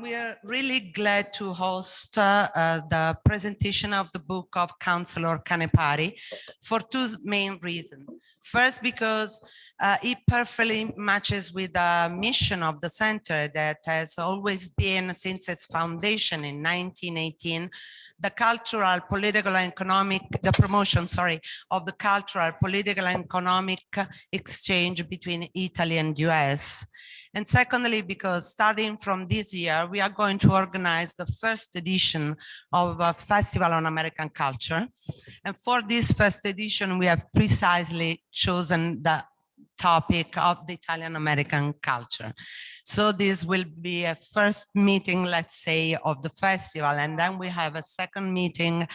we are really glad to host the presentation of the book of Councillor Canepari for two main reasons. First, because it perfectly matches with the mission of the center that has always been, since its foundation in 1918, the cultural, political, and economic, the promotion, sorry, of the cultural, political, and economic exchange between Italy and US. And secondly, because starting from this year, we are going to organize the first edition of a Festival on American Culture. And for this first edition, we have precisely chosen the topic of the Italian American culture. So this will be a first meeting, let's say, of the festival, and then we have a second meeting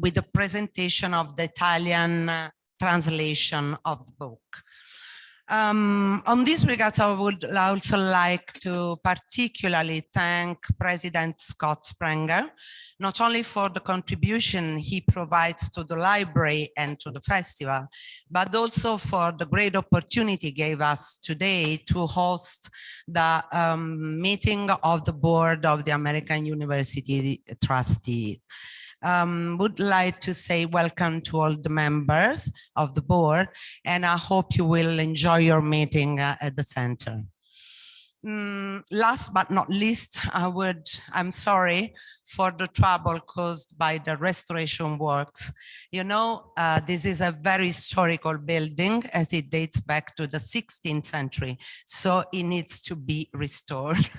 with the presentation of the Italian translation of the book. On this regard, I would also like to particularly thank President Scott Sprenger, not only for the contribution he provides to the library and to the festival, but also for the great opportunity he gave us today to host the meeting of the board of the American University Trustee. Would like to say welcome to all the members of the board, and I hope you will enjoy your meeting at the center. Last but not least, I'm sorry for the trouble caused by the restoration works. You know, this is a very historical building as it dates back to the 16th century, so it needs to be restored.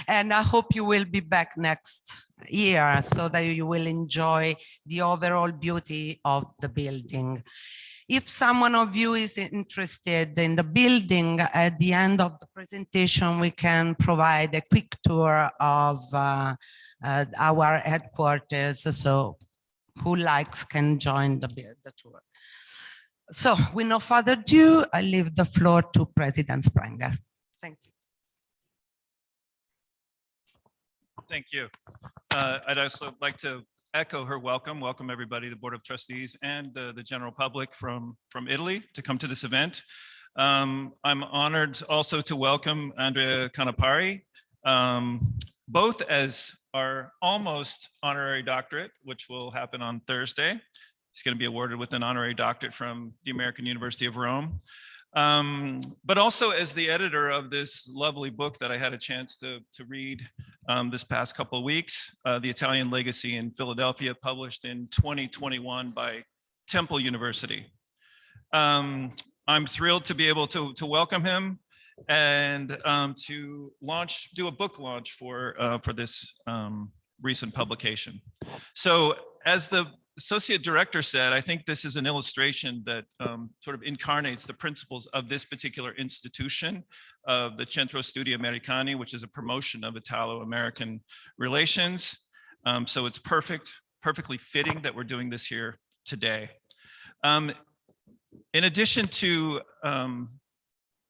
And I hope you will be back next year so that you will enjoy the overall beauty of the building. If someone of you is interested in the building, at the end of the presentation, we can provide a quick tour of our headquarters. So who likes can join the tour. So with no further ado, I leave the floor to President Sprenger. Thank you. Thank you. I'd also like to echo her welcome. Welcome everybody, the Board of Trustees and the general public from Italy to come to this event. I'm honored also to welcome Andrea Canepari, both as our almost honorary doctorate, which will happen on Thursday. He's going to be awarded with an honorary doctorate from the American University of Rome. But also as the editor of this lovely book that I had a chance to read this past couple of weeks, The Italian Legacy in Philadelphia, published in 2021 by Temple University. I'm thrilled to be able to welcome him and to do a book launch for this recent publication. So as the Associate Director said, I think this is an illustration that sort of incarnates the principles of this particular institution of the Centro Studi Americani, which is a promotion of Italo-American relations. So it's perfectly fitting that we're doing this here today. In addition to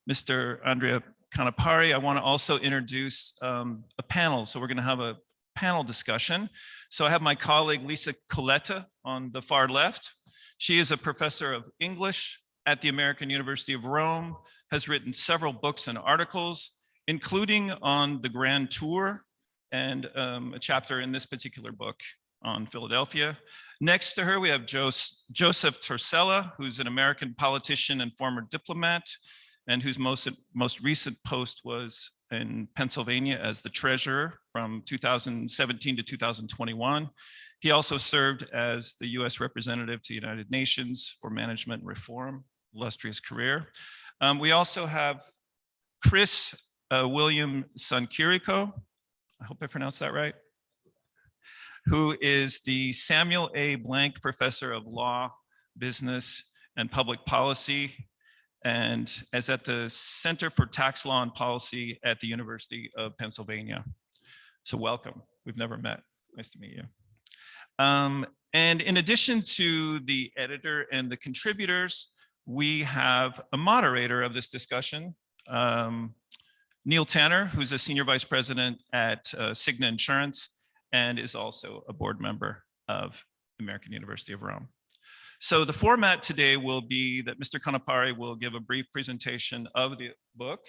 Mr. Andrea Canepari, I want to also introduce a panel. So we're going to have a panel discussion. So I have my colleague Lisa Colletta on the far left. She is a professor of English at the American University of Rome, has written several books and articles, including on the Grand Tour and a chapter in this particular book on Philadelphia. Next to her, we have Joseph Torsella, who's an American politician and former diplomat, and whose most recent post was in Pennsylvania as the treasurer from 2017 to 2021. He also served as the US representative to the United Nations for Management Reform, illustrious career. We also have Chris William Sanchirico, I hope I pronounced that right, who is the Samuel A. Blank Professor of Law, Business, and Public Policy, and is at the Center for Tax Law and Policy at the University of Pennsylvania. So welcome, we've never met, nice to meet you. And in addition to the editor and the contributors, we have a moderator of this discussion, Neil Tanner, who's a Senior Vice President at Cigna Insurance and is also a board member of American University of Rome. So the format today will be that Mr. Canepari will give a brief presentation of the book,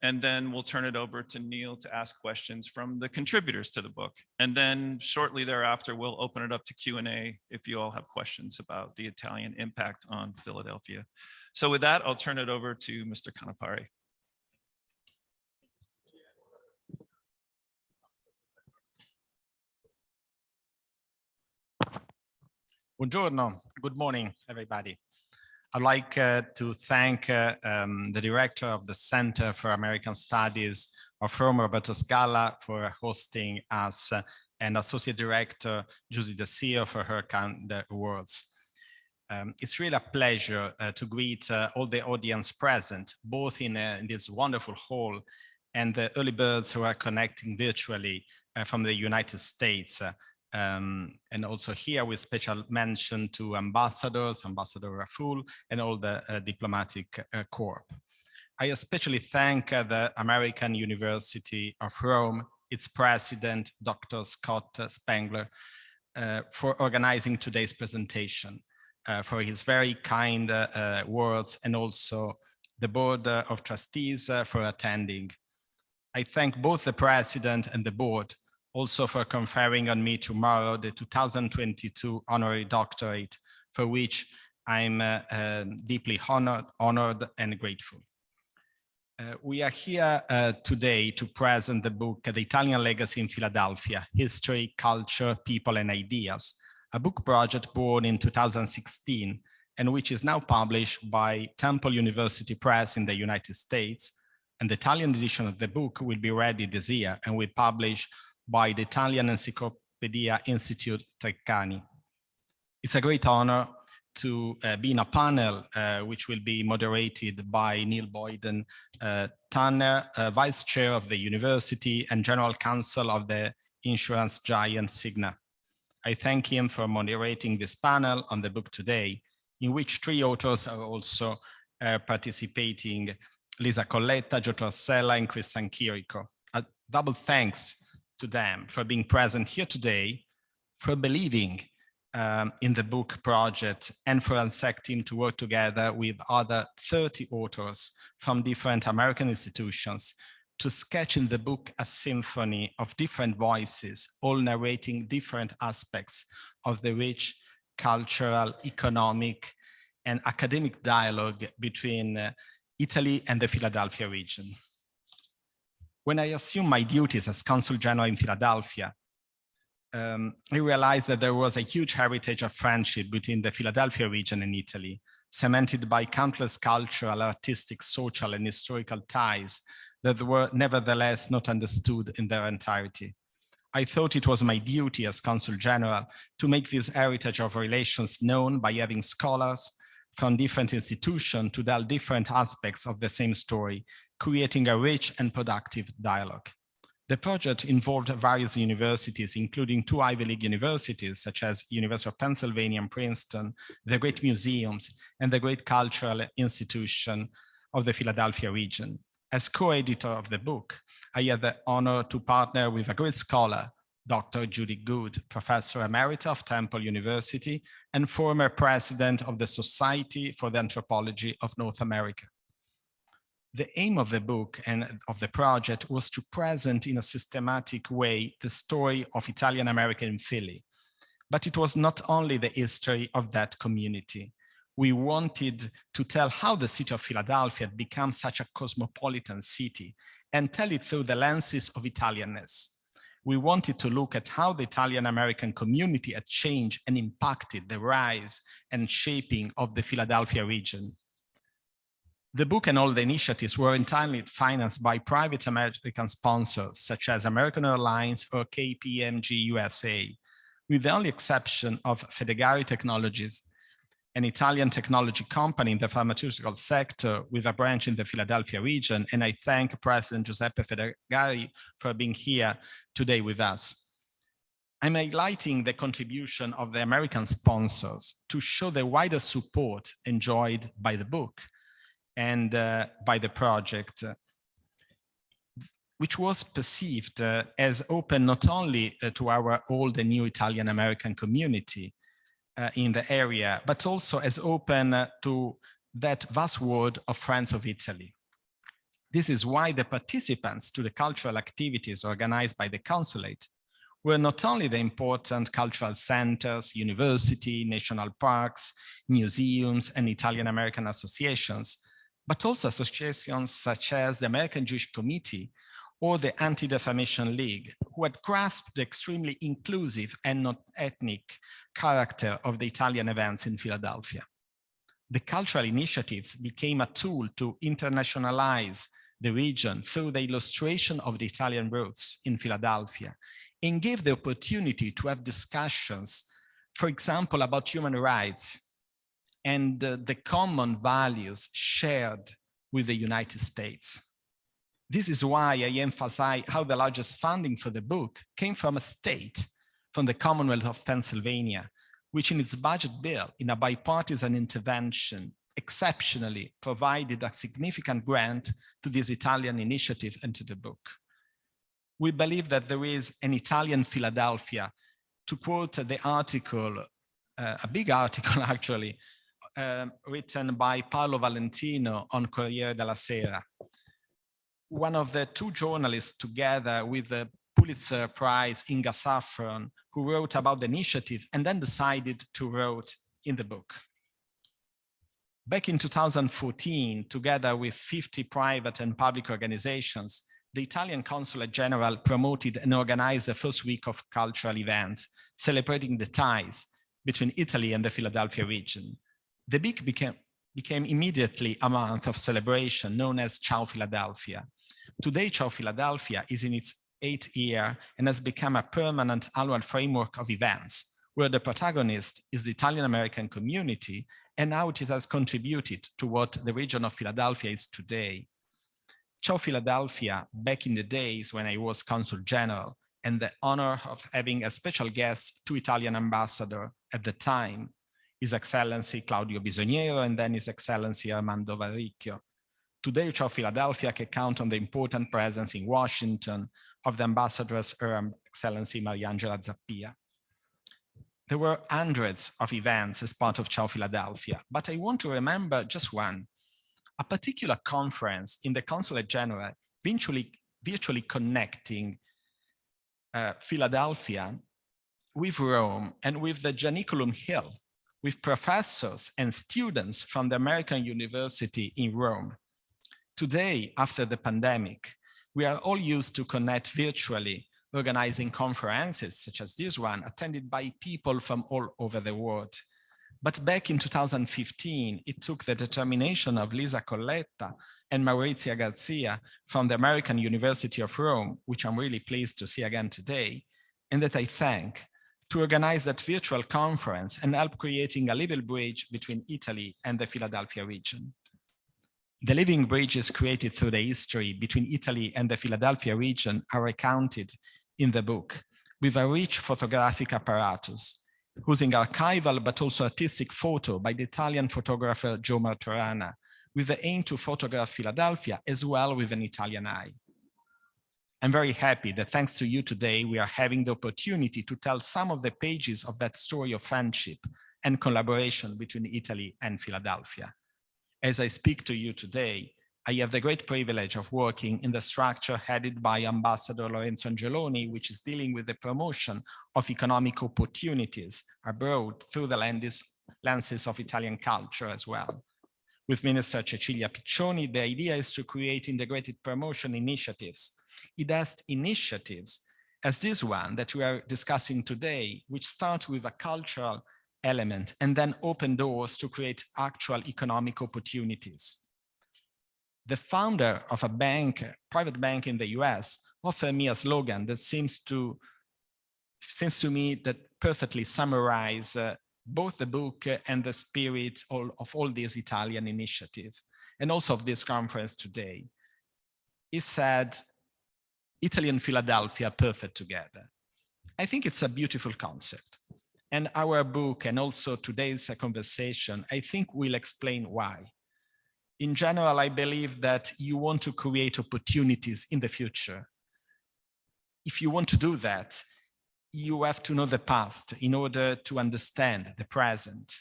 And then we'll turn it over to Neil to ask questions from the contributors to the book. And then shortly thereafter, we'll open it up to Q&A if you all have questions about the Italian impact on Philadelphia. So with that, I'll turn it over to Mr. Canepari. Buongiorno, good morning, everybody. I'd like to thank the director of the Center for American Studies of Rome, Roberto Scala, for hosting us, and Associate Director Giusy DeCio for her kind words. It's really a pleasure to greet all the audience present, both in this wonderful hall and the early birds who are connecting virtually from the United States. And also here with special mention to ambassadors, Ambassador Raful, and all the diplomatic corps. I especially thank the American University of Rome, its president, Dr. Scott Spangler, for organizing today's presentation, for his very kind words, and also the Board of Trustees for attending. I thank both the president and the board also for conferring on me tomorrow the 2022 honorary doctorate, for which I'm deeply honored and grateful. We are here today to present the book, The Italian Legacy in Philadelphia, History, Culture, People and Ideas, a book project born in 2016, and which is now published by Temple University Press in the United States. And the Italian edition of the book will be ready this year and will publish by the Italian Encyclopedia Institute Treccani. It's a great honor to be in a panel which will be moderated by Neil Boyden Tanner, Vice Chair of the University and General Counsel of the insurance giant Cigna. I thank him for moderating this panel on the book today, in which 3 authors are also participating: Lisa Colletta, Torsella, and Chris Sanchirico. A double thanks to them for being present here today, for believing in the book project, and for accepting to work together with other 30 authors from different American institutions to sketch in the book a symphony of different voices, all narrating different aspects of the rich cultural, economic, and academic dialogue between Italy and the Philadelphia region. When I assumed my duties as Consul General in Philadelphia, I realized that there was a huge heritage of friendship between the Philadelphia region and Italy, cemented by countless cultural, artistic, social, and historical ties that were nevertheless not understood in their entirety. I thought it was my duty as Consul General to make this heritage of relations known by having scholars from different institutions to tell different aspects of the same story, creating a rich and productive dialogue. The project involved various universities, including 2 Ivy League universities, such as University of Pennsylvania and Princeton, the great museums, and the great cultural institution of the Philadelphia region. As co-editor of the book, I had the honor to partner with a great scholar, Dr. Judy Good, Professor Emerita of Temple University and former president of the Society for the Anthropology of North America. The aim of the book and of the project was to present in a systematic way the story of Italian American in Philly. But it was not only the history of that community. We wanted to tell how the city of Philadelphia had become such a cosmopolitan city and tell it through the lenses of Italianness. We wanted to look at how the Italian American community had changed and impacted the rise and shaping of the Philadelphia region. The book and all the initiatives were entirely financed by private American sponsors, such as American Airlines or KPMG USA, with the only exception of Fedegari Technologies, an Italian technology company in the pharmaceutical sector with a branch in the Philadelphia region. And I thank President Giuseppe Fedegari for being here today with us. I'm highlighting the contribution of the American sponsors to show the wider support enjoyed by the book and by the project, which was perceived as open not only to our old and new Italian American community in the area, but also as open to that vast world of friends of Italy. This is why the participants to the cultural activities organized by the consulate were not only the important cultural centers, university, national parks, museums, and Italian-American associations, but also associations such as the American Jewish Committee or the Anti-Defamation League, who had grasped the extremely inclusive and not ethnic character of the Italian events in Philadelphia. The cultural initiatives became a tool to internationalize the region through the illustration of the Italian roots in Philadelphia and gave the opportunity to have discussions, for example, about human rights and the common values shared with the United States. This is why I emphasize how the largest funding for the book came from a state, from the Commonwealth of Pennsylvania, which in its budget bill, in a bipartisan intervention, exceptionally provided a significant grant to this Italian initiative and to the book. We believe that there is an Italian Philadelphia, to quote the article, a big article actually, written by Paolo Valentino on Corriere della Sera. One of the two journalists, together with the Pulitzer Prize Inga Saffron, who wrote about the initiative and then decided to write in the book. Back in 2014, together with 50 private and public organizations, the Italian Consulate General promoted and organized the first week of cultural events, celebrating the ties between Italy and the Philadelphia region. The week became immediately a month of celebration known as Ciao Philadelphia. Today, Ciao Philadelphia is in its 8th year and has become a permanent annual framework of events where the protagonist is the Italian-American community and how it has contributed to what the region of Philadelphia is today. Ciao Philadelphia, back in the days when I was Consul General and the honor of having a special guest, two Italian ambassadors at the time, His Excellency Claudio Bisogniero and then His Excellency Armando Varricchio. Today, Ciao Philadelphia can count on the important presence in Washington of the ambassadors Her Excellency Mariangela Zappia. There were hundreds of events as part of Ciao Philadelphia, but I want to remember just one, a particular conference in the Consulate General virtually connecting Philadelphia with Rome and with the Janiculum Hill, with professors and students from the American University in Rome. Today, after the pandemic, we are all used to connect virtually, organizing conferences such as this one, attended by people from all over the world. But back in 2015, it took the determination of Lisa Colletta and Maurizia Garcia from the American University of Rome, which I'm really pleased to see again today, and that I thank, to organize that virtual conference and help creating a living bridge between Italy and the Philadelphia region. The living bridges created through the history between Italy and the Philadelphia region are recounted in the book with a rich photographic apparatus, using archival but also artistic photo by the Italian photographer Joe Martorana, with the aim to photograph Philadelphia as well with an Italian eye. I'm very happy that thanks to you today, we are having the opportunity to tell some of the pages of that story of friendship and collaboration between Italy and Philadelphia. As I speak to you today, I have the great privilege of working in the structure headed by Ambassador Lorenzo Angeloni, which is dealing with the promotion of economic opportunities abroad through the lenses of Italian culture as well. With Minister Cecilia Piccioni, the idea is to create integrated promotion initiatives. It has initiatives as this one that we are discussing today, which start with a cultural element and then open doors to create actual economic opportunities. The founder of a bank, private bank in the US, offered me a slogan that seems to me that perfectly summarize both the book and the spirit of all these Italian initiatives, and also of this conference today. He said, Italy and Philadelphia perfect together. I think it's a beautiful concept. And our book and also today's conversation, I think will explain why. In general, I believe that you want to create opportunities in the future. If you want to do that, you have to know the past in order to understand the present.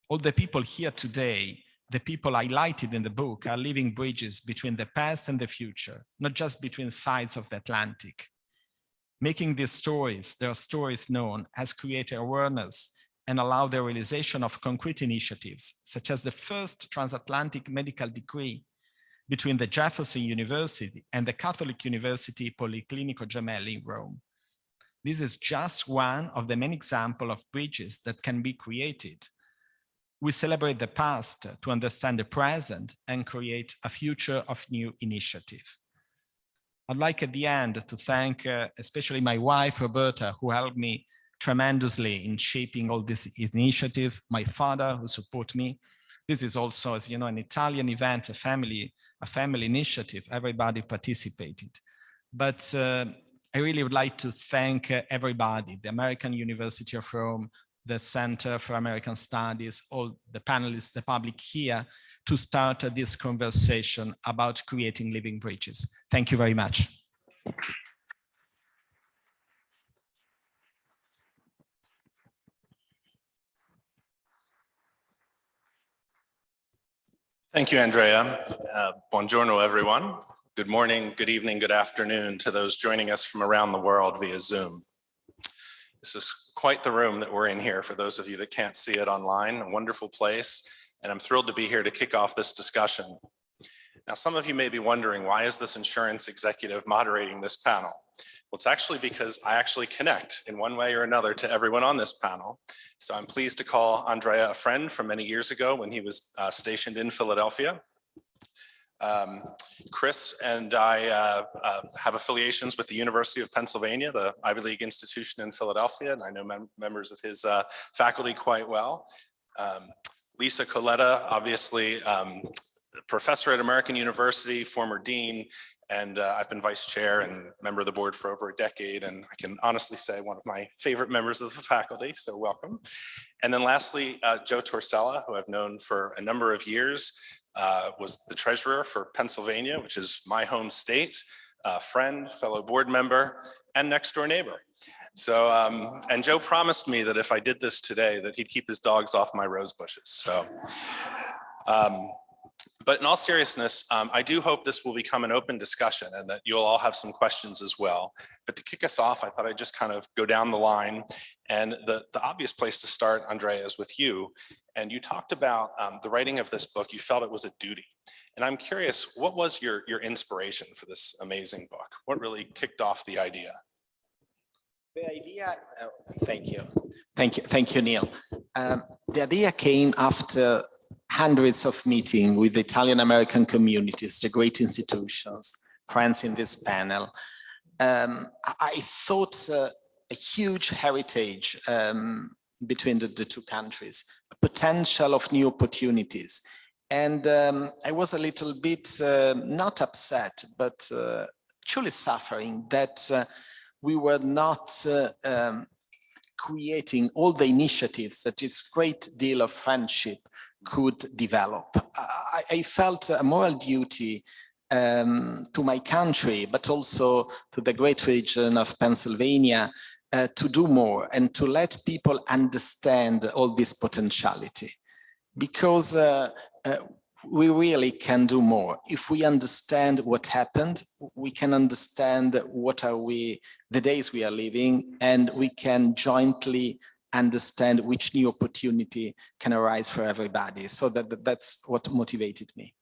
All the people here today, the people highlighted in the book are living bridges between the past and the future, not just between sides of the Atlantic. Making these stories, their stories known, has created awareness and allowed the realization of concrete initiatives, such as the first transatlantic medical degree between the Jefferson University and the Catholic University Policlinico Gemelli in Rome. This is just one of the many examples of bridges that can be created. We celebrate the past to understand the present and create a future of new initiative. I'd like at the end to thank especially my wife, Roberta, who helped me tremendously in shaping all this initiative, my father who support me. This is also, as you know, an Italian event, a family initiative. Everybody participated. But I really would like to thank everybody, the American University of Rome, the Center for American Studies, all the panelists, the public here, to start this conversation about creating living bridges. Thank you very much. Thank you, Andrea. Buongiorno, everyone. Good morning, good evening, good afternoon to those joining us from around the world via Zoom. This is quite the room that we're in here for those of you that can't see it online, a wonderful place, and I'm thrilled to be here to kick off this discussion. Now, some of you may be wondering, why is this insurance executive moderating this panel? Well, it's actually because I actually connect in one way or another to everyone on this panel. So I'm pleased to call Andrea a friend from many years ago when he was stationed in Philadelphia. Chris and I have affiliations with the University of Pennsylvania, the Ivy League institution in Philadelphia, and I know members of his faculty quite well. Lisa Colletta, obviously professor at American University, former dean, and I've been vice chair and member of the board for over a decade, and I can honestly say one of my favorite members of the faculty, so welcome. And then lastly, Joe Torsella, who I've known for a number of years, was the treasurer for Pennsylvania, which is my home state, friend, fellow board member, and next door neighbor. So, and Joe promised me that if I did this today, that he'd keep his dogs off my rose bushes. So, but in all seriousness, I do hope this will become an open discussion and that you'll all have some questions as well. But to kick us off, I thought I'd just kind of go down the line. And the obvious place to start, Andrea, is with you. And you talked about the writing of this book. You felt it was a duty. And I'm curious, what was your inspiration for this amazing book? What really kicked off the idea? The idea, thank you, Neil. The idea came after hundreds of meetings with the Italian-American communities, the great institutions, friends in this panel. I thought a huge heritage between the two countries, a potential of new opportunities. And I was a little bit not upset, but truly suffering that we were not creating all the initiatives that this great deal of friendship could develop. I felt a moral duty to my country, but also to the great region of Pennsylvania to do more and to let people understand all this potentiality. Because we really can do more. If we understand what happened, we can understand what are the days we are living, and we can jointly understand which new opportunity can arise for everybody. So that's what motivated me.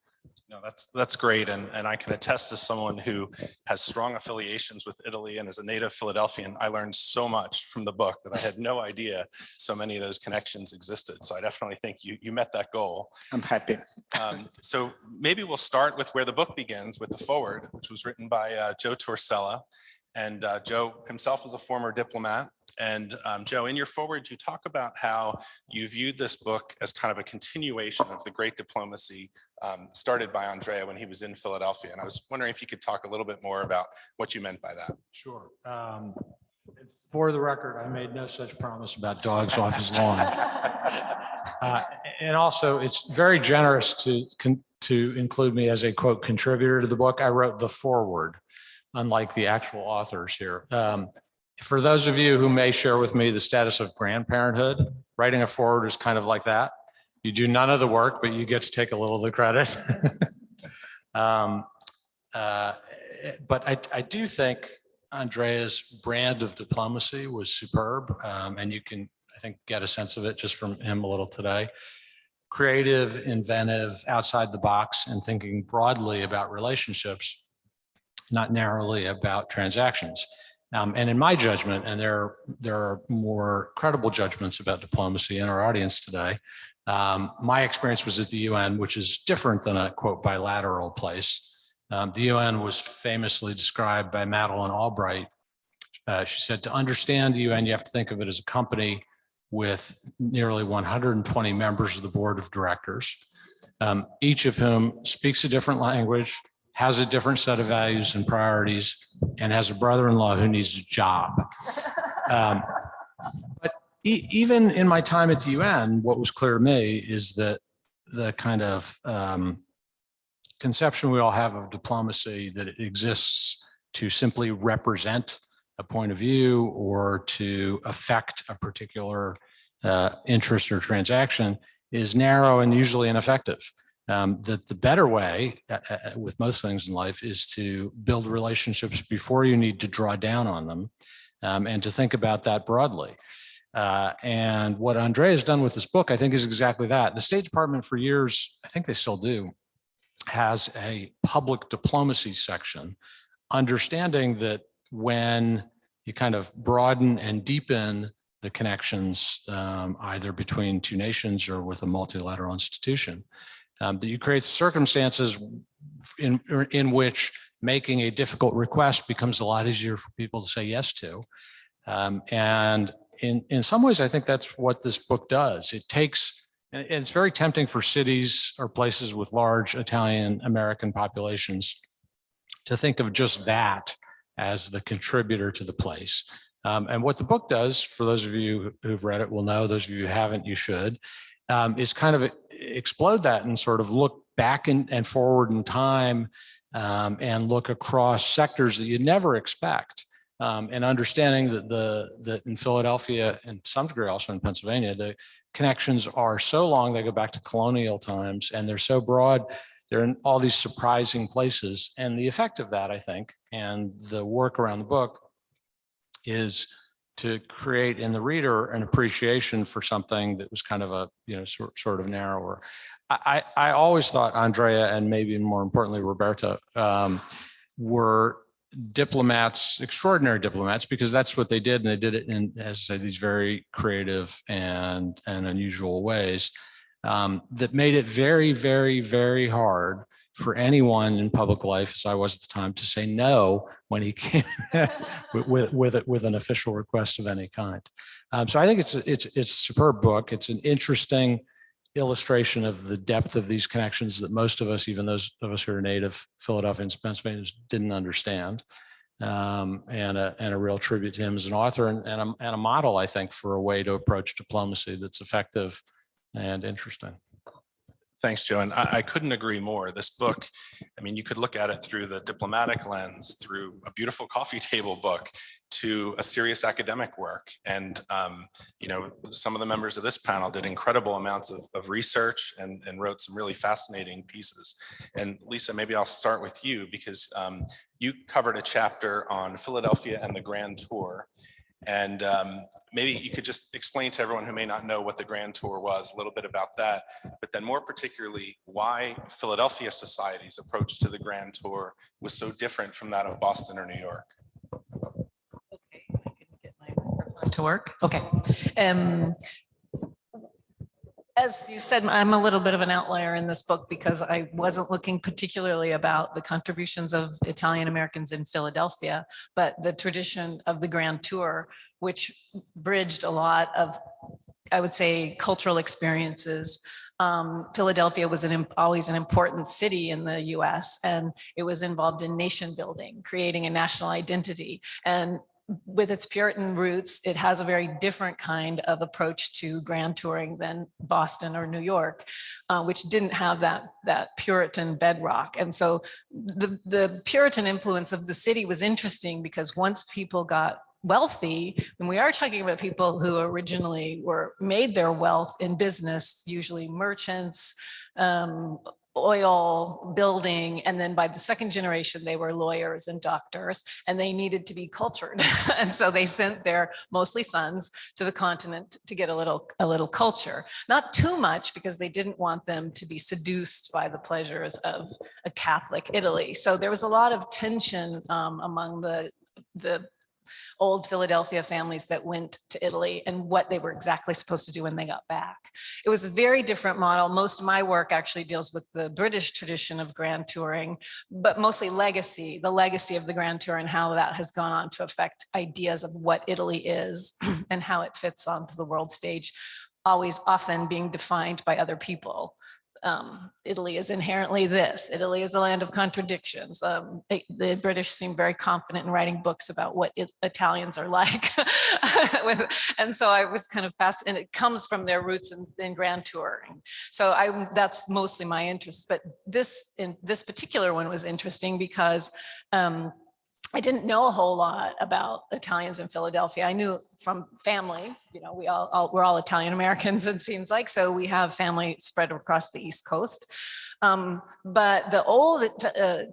No, that's great. And I can attest as someone who has strong affiliations with Italy and as a native Philadelphian, I learned so much from the book that I had no idea so many of those connections existed. So I definitely think you met that goal. I'm happy. So maybe we'll start with where the book begins, with the foreword, which was written by Joe Torsella. And Joe himself is a former diplomat. And Joe, in your foreword, you talk about how you viewed this book as kind of a continuation of the great diplomacy started by Andrea when he was in Philadelphia. And I was wondering if you could talk a little bit more about what you meant by that. Sure. For the record, I made no such promise about dogs off his lawn. And also, it's very generous to include me as a, quote, contributor to the book. I wrote the foreword, unlike the actual authors here. For those of you who may share with me the status of grandparenthood, writing a foreword is kind of like that. You do none of the work, but you get to take a little of the credit. But I do think Andrea's brand of diplomacy was superb, and you can, I think, get a sense of it just from him a little today. Creative, inventive, outside the box, and thinking broadly about relationships, not narrowly about transactions. And in my judgment, and there are more credible judgments about diplomacy in our audience today, my experience was at the UN, which is different than a, quote, bilateral place. The UN was famously described by Madeleine Albright. She said, to understand the UN, you have to think of it as a company with nearly 120 members of the board of directors, each of whom speaks a different language, has a different set of values and priorities, and has a brother-in-law who needs a job. But even in my time at the UN, what was clear to me is that the kind of conception we all have of diplomacy, that it exists to simply represent a point of view or to affect a particular interest or transaction, is narrow and usually ineffective. That the better way with most things in life is to build relationships before you need to draw down on them, and to think about that broadly. And what Andrea has done with this book, I think, is exactly that. The State Department for years, I think they still do, has a public diplomacy section, understanding that when you kind of broaden and deepen the connections, either between two nations or with a multilateral institution, that you create circumstances in which making a difficult request becomes a lot easier for people to say yes to. And in some ways, I think that's what this book does. It takes, and it's very tempting for cities or places with large Italian American populations to think of just that as the contributor to the place. And what the book does, for those of you who've read it will know, those of you who haven't, you should, is kind of explode that and sort of look back and forward in time, and look across sectors that you'd never expect. And understanding that in Philadelphia and to some degree also in Pennsylvania, the connections are so long, they go back to colonial times, and they're so broad, they're in all these surprising places. And the effect of that, I think, and the work around the book is to create in the reader an appreciation for something that was kind of a, sort of narrower. I always thought Andrea, and maybe more importantly, Roberta, were diplomats, extraordinary diplomats, because that's what they did. And they did it in, as I said, these very creative and unusual ways, that made it very, very, very hard for anyone in public life, as I was at the time, to say no when he came with an official request of any kind. So I think it's a superb book. It's an interesting illustration of the depth of these connections that most of us, even those of us who are native Philadelphians, Pennsylvanians, didn't understand. And a real tribute to him as an author and a model, I think, for a way to approach diplomacy that's effective and interesting. Thanks, Joe. And I couldn't agree more. This book, I mean, you could look at it through the diplomatic lens, through a beautiful coffee table book, to a serious academic work. And, some of the members of this panel did incredible amounts of research and wrote some really fascinating pieces. And Lisa, maybe I'll start with you, because you covered a chapter on Philadelphia and the Grand Tour. And maybe you could just explain to everyone who may not know what the Grand Tour was, a little bit about that, but then more particularly, why Philadelphia Society's approach to the Grand Tour was so different from that of Boston or New York. Okay, I can get my microphone to work. Okay. As you said, I'm a little bit of an outlier in this book because I wasn't looking particularly about the contributions of Italian Americans in Philadelphia, but the tradition of the Grand Tour, which bridged a lot of, I would say, cultural experiences. Philadelphia was always an important city in the US, and it was involved in nation building, creating a national identity. And with its Puritan roots, it has a very different kind of approach to grand touring than Boston or New York, which didn't have that Puritan bedrock. And so the Puritan influence of the city was interesting because once people got wealthy, and we are talking about people who originally made their wealth in business, usually merchants, oil, building, and then by the second generation, they were lawyers and doctors, and they needed to be cultured. And so they sent their mostly sons to the continent to get a little culture. Not too much, because they didn't want them to be seduced by the pleasures of a Catholic Italy. So there was a lot of tension among the old Philadelphia families that went to Italy and what they were exactly supposed to do when they got back. It was a very different model. Most of my work actually deals with the British tradition of grand touring, but mostly legacy, the legacy of the grand tour and how that has gone on to affect ideas of what Italy is and how it fits onto the world stage, always often being defined by other people. Italy is inherently this. Italy is a land of contradictions. The British seem very confident in writing books about what Italians are like. And so I was kind of fascinated. It comes from their roots in grand touring. So that's mostly my interest. But this particular one was interesting because I didn't know a whole lot about Italians in Philadelphia. I knew from family, we're all Italian Americans, it seems like, so we have family spread across the East Coast. But the old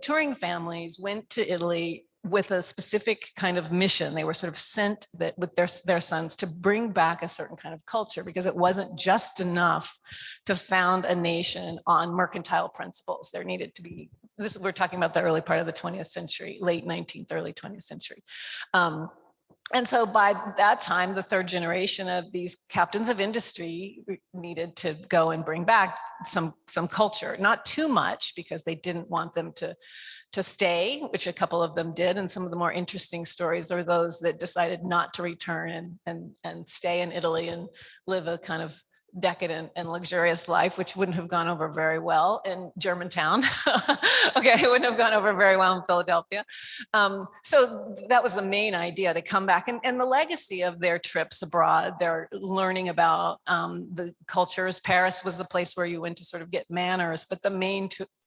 touring families went to Italy with a specific kind of mission. They were sort of sent with their sons to bring back a certain kind of culture, because it wasn't just enough to found a nation on mercantile principles. There needed to be, we're talking about the early part of the 20th century, late 19th, early 20th century. And so by that time, the third generation of these captains of industry needed to go and bring back some culture, not too much, because they didn't want them to stay, which a couple of them did. And some of the more interesting stories are those that decided not to return and stay in Italy and live a kind of decadent and luxurious life, which wouldn't have gone over very well in Germantown. Okay, it wouldn't have gone over very well in Philadelphia. So that was the main idea, to come back. And the legacy of their trips abroad, they're learning about the cultures. Paris was the place where you went to sort of get manners, but the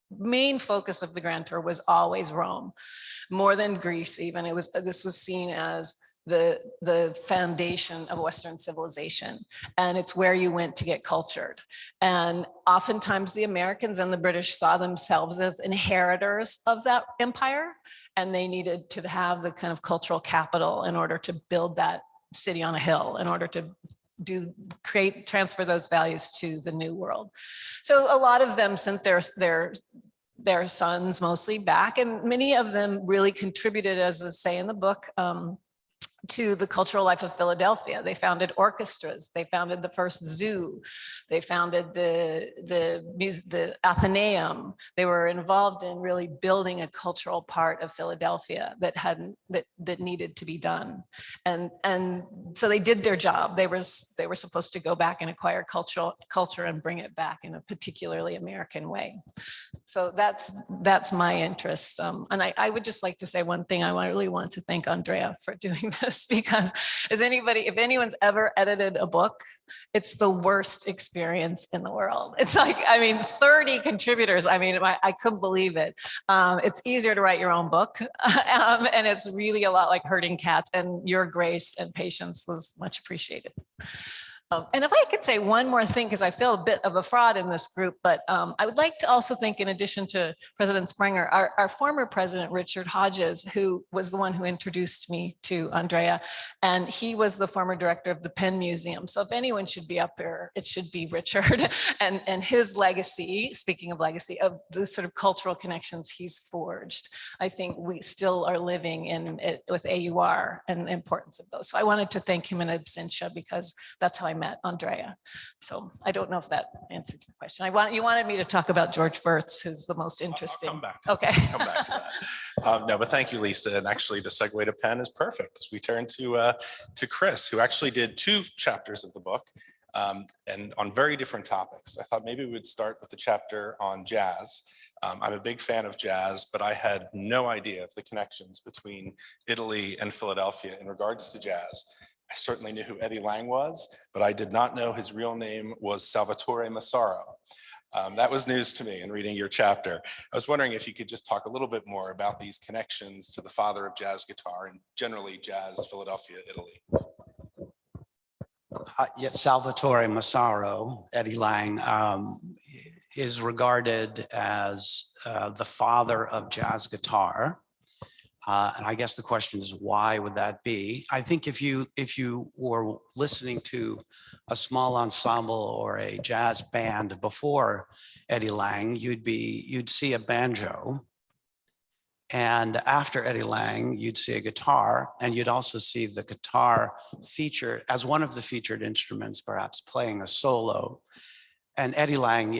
main focus of the Grand Tour was always Rome, more than Greece even. This was seen as the foundation of Western civilization, and it's where you went to get cultured. And oftentimes the Americans and the British saw themselves as inheritors of that empire, and they needed to have the kind of cultural capital in order to build that city on a hill, in order to transfer those values to the new world. So a lot of them sent their sons mostly back, and many of them really contributed, as I say in the book, to the cultural life of Philadelphia. They founded orchestras. They founded the first zoo. They founded the Athenaeum. They were involved in really building a cultural part of Philadelphia that needed to be done. And so they did their job. They were supposed to go back and acquire culture and bring it back in a particularly American way. So that's my interest. And I would just like to say one thing. I really want to thank Andrea for doing this, because if anyone's ever edited a book, it's the worst experience in the world. It's like, 30 contributors. I couldn't believe it. It's easier to write your own book. And it's really a lot like herding cats, and your grace and patience was much appreciated. And if I could say one more thing, because I feel a bit of a fraud in this group, but I would like to also think, in addition to President Springer, our former president, Richard Hodges, who was the one who introduced me to Andrea, and he was the former director of the Penn Museum. So if anyone should be up there, it should be Richard and his legacy, speaking of legacy, of the sort of cultural connections he's forged. I think we still are living in it with AUR and the importance of those. So I wanted to thank him in absentia, because that's how I met Andrea. So I don't know if that answered your question. You wanted me to talk about George Wirtz, who's the most interesting. I'll come back. Okay. Come back to that. No, but thank you, Lisa. And actually the segue to Penn is perfect. We turn to Chris, who actually did 2 chapters of the book and on very different topics. I thought maybe we would start with the chapter on jazz. I'm a big fan of jazz, but I had no idea of the connections between Italy and Philadelphia in regards to jazz. I certainly knew who Eddie Lang was, but I did not know his real name was Salvatore Massaro. That was news to me in reading your chapter. I was wondering if you could just talk a little bit more about these connections to the father of jazz guitar and generally jazz Philadelphia, Italy. Yes, Salvatore Massaro, Eddie Lang, is regarded as the father of jazz guitar. And I guess the question is, why would that be? I think if you were listening to a small ensemble or a jazz band before Eddie Lang, you'd see a banjo. And after Eddie Lang, you'd see a guitar, and you'd also see the guitar featured as one of the featured instruments, perhaps playing a solo. And Eddie Lang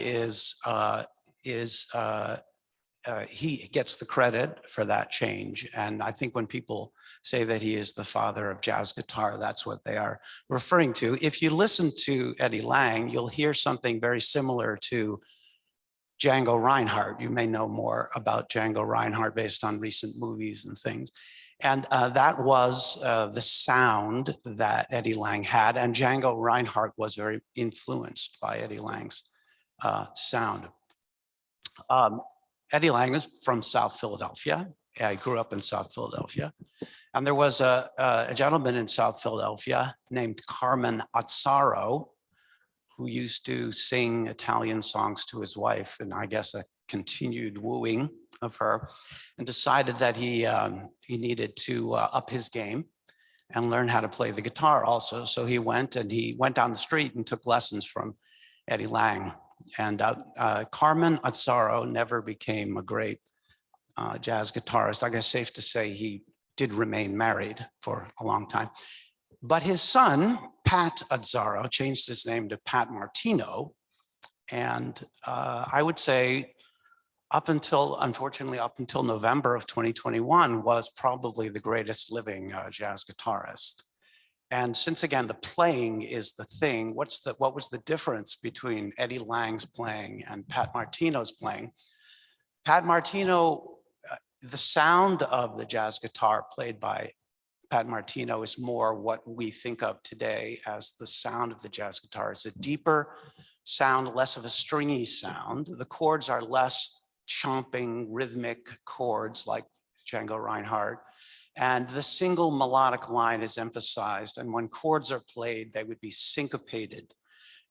he gets the credit for that change. And I think when people say that he is the father of jazz guitar, that's what they are referring to. If you listen to Eddie Lang, you'll hear something very similar to Django Reinhardt. You may know more about Django Reinhardt based on recent movies and things. And that was the sound that Eddie Lang had. And Django Reinhardt was very influenced by Eddie Lang's sound. Eddie Lang is from South Philadelphia. I grew up in South Philadelphia. And there was a gentleman in South Philadelphia named Carmen Azzaro, who used to sing Italian songs to his wife, and I guess a continued wooing of her, and decided that he needed to up his game and learn how to play the guitar also. So he went down the street and took lessons from Eddie Lang. And Carmen Azzaro never became a great jazz guitarist. I guess safe to say he did remain married for a long time. But his son, Pat Azzaro, changed his name to Pat Martino. And I would say unfortunately, up until November of 2021, was probably the greatest living jazz guitarist. And since again, the playing is the thing, what was the difference between Eddie Lang's playing and Pat Martino's playing? Pat Martino, the sound of the jazz guitar played by Pat Martino is more what we think of today as the sound of the jazz guitar. It's a deeper sound, less of a stringy sound. The chords are less chomping rhythmic chords like Django Reinhardt. And the single melodic line is emphasized. And when chords are played, they would be syncopated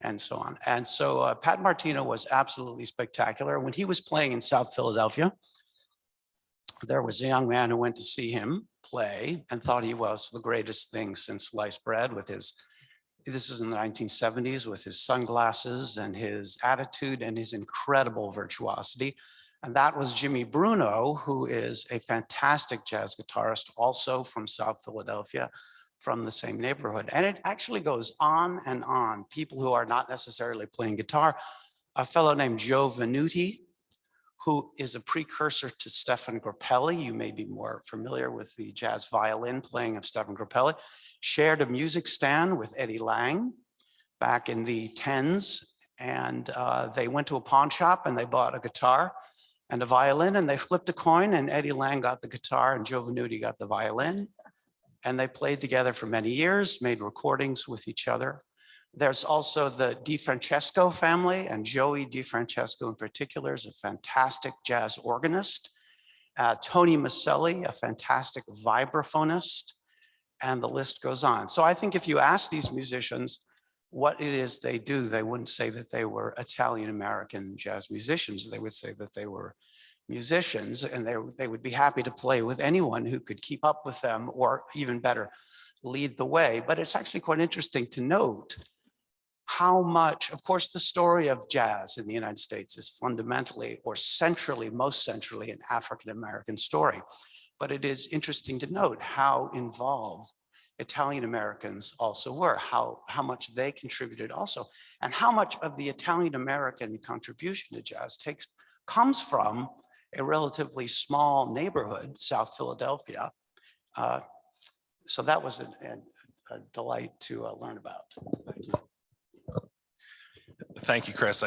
and so on. And so Pat Martino was absolutely spectacular. When he was playing in South Philadelphia, there was a young man who went to see him play and thought he was the greatest thing since sliced bread with his, this is in the 1970s, with his sunglasses and his attitude and his incredible virtuosity. And that was Jimmy Bruno, who is a fantastic jazz guitarist, also from South Philadelphia, from the same neighborhood. And it actually goes on and on. People who are not necessarily playing guitar, a fellow named Joe Venuti, who is a precursor to Stefan Grappelli. You may be more familiar with the jazz violin playing of Stefan Grappelli, shared a music stand with Eddie Lang back in the 10s. And they went to a pawn shop and they bought a guitar and a violin, and they flipped a coin, and Eddie Lang got the guitar and Joe Venuti got the violin. And they played together for many years, made recordings with each other. There's also the DiFrancesco family, and Joey DiFrancesco in particular is a fantastic jazz organist. Tony Maselli, a fantastic vibraphonist, and the list goes on. So I think if you ask these musicians what it is they do, they wouldn't say that they were Italian-American jazz musicians. They would say that they were musicians, and they would be happy to play with anyone who could keep up with them, or even better, lead the way. But it's actually quite interesting to note how much, of course, the story of jazz in the United States is fundamentally or centrally, most centrally, an African-American story. But it is interesting to note how involved Italian Americans also were, how much they contributed also, and how much of the Italian American contribution to jazz comes from a relatively small neighborhood, South Philadelphia. So that was a delight to learn about. Thank you. Thank you, Chris.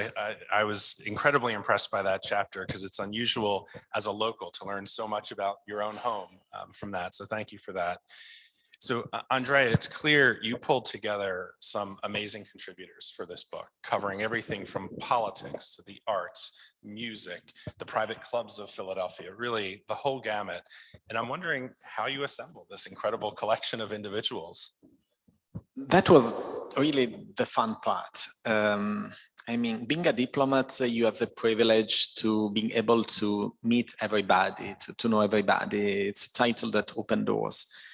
I was incredibly impressed by that chapter because it's unusual as a local to learn so much about your own home from that. So thank you for that. So Andrea, it's clear you pulled together some amazing contributors for this book, covering everything from politics to the arts, music, the private clubs of Philadelphia, really the whole gamut. And I'm wondering how you assembled this incredible collection of individuals. That was really the fun part. I mean, being a diplomat, you have the privilege to being able to meet everybody, to know everybody. It's a title that opens doors.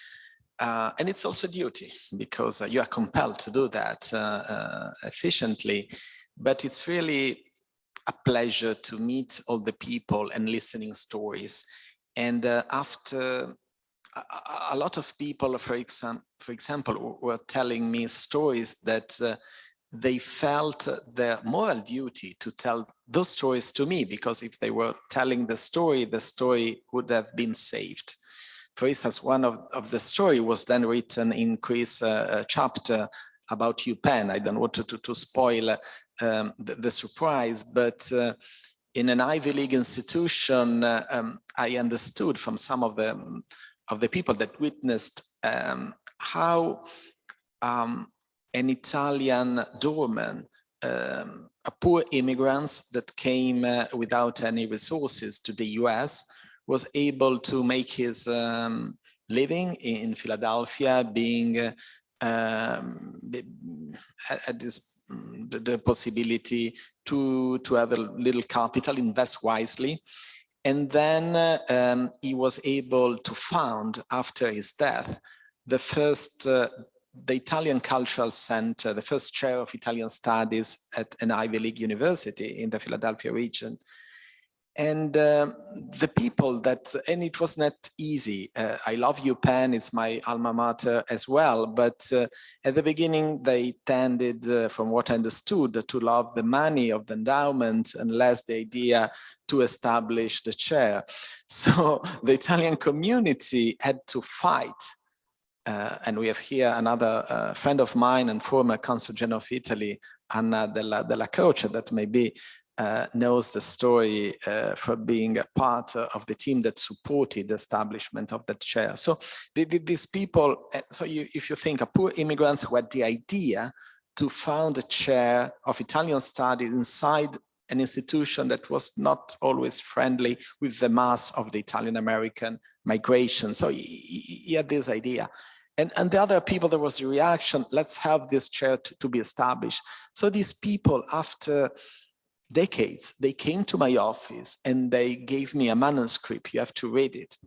And it's also a duty because you are compelled to do that efficiently. But it's really a pleasure to meet all the people and listening stories. And after a lot of people, for example, were telling me stories that they felt their moral duty to tell those stories to me, because if they were telling the story would have been saved. For instance, one of the story was then written in Chris' chapter about UPenn. I don't want to spoil the surprise, but in an Ivy League institution, I understood from some of the people that witnessed how an Italian doorman, a poor immigrants that came without any resources to the US, was able to make his living in Philadelphia, being had the possibility to have a little capital, invest wisely. And then he was able to found, after his death, the Italian Cultural Center, the first chair of Italian studies at an Ivy League university in the Philadelphia region. And the people and it was not easy. I love UPenn, it's my alma mater as well, but at the beginning they tended, from what I understood, to love the money of the endowment and less the idea to establish the chair. So the Italian community had to fight. And we have here another friend of mine and former Consul General of Italy, Anna della Croce, that maybe knows the story for being a part of the team that supported the establishment of that chair. So these people, if you think of poor immigrants who had the idea to found a chair of Italian studies inside an institution that was not always friendly with the mass of the Italian-American migration. So he had this idea. And the other people, there was a reaction, let's have this chair to be established. So these people, after decades, they came to my office and they gave me a manuscript. You have to read it.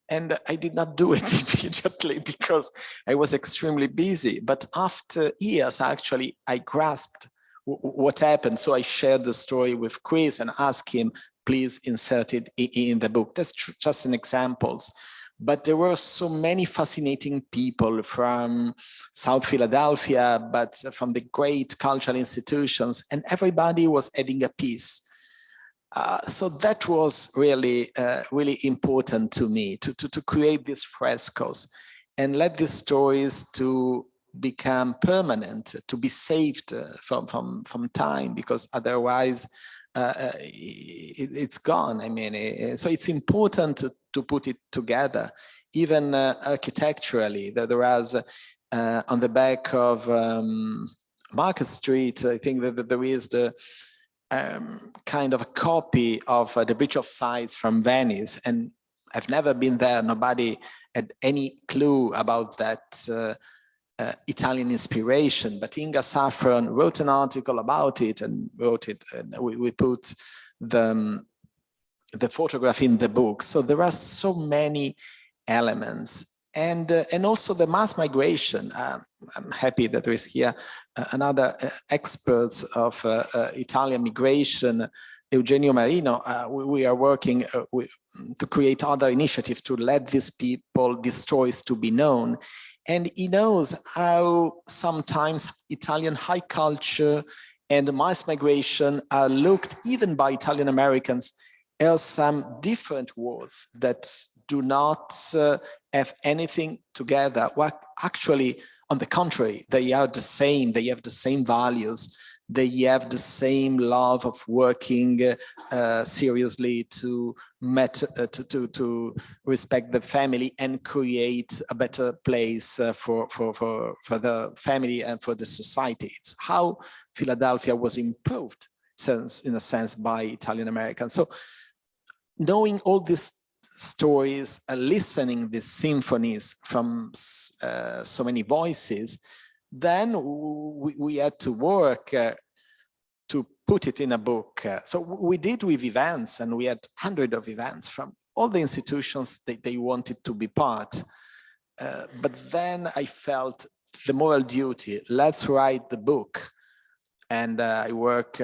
And I did not do it immediately because I was extremely busy. But after years, actually, I grasped what happened. So I shared the story with Chris and asked him, please insert it in the book. That's just an example. But there were so many fascinating people from South Philadelphia, but from the great cultural institutions, and everybody was adding a piece. So that was really, really important to me, to create these frescoes and let these stories to become permanent, to be saved from time, because otherwise it's gone. I mean, so it's important to put it together, even architecturally. There was on the back of Market Street, I think that there is the kind of a copy of the Bridge of Sighs from Venice, and I've never been there. Nobody had any clue about that Italian inspiration, but Inga Saffron wrote an article about it and wrote it, and we put the photograph in the book. So there are so many elements, and also the mass migration. I'm happy that there is here another expert of Italian migration, Eugenio Marino. We are working to create other initiatives to let these people, these stories to be known. And he knows how sometimes Italian high culture and mass migration are looked, even by Italian Americans, as some different words that do not have anything together. Well, actually, on the contrary, they are the same. They have the same values. they have the same love of working seriously to respect the family and create a better place for the family and for the society. It's how Philadelphia was improved, in a sense, by Italian Americans. So knowing all these stories, listening these symphonies from so many voices, then we had to work to put it in a book. So we did with events, and we had hundreds of events from all the institutions that they wanted to be part. But then I felt the moral duty, let's write the book. And I work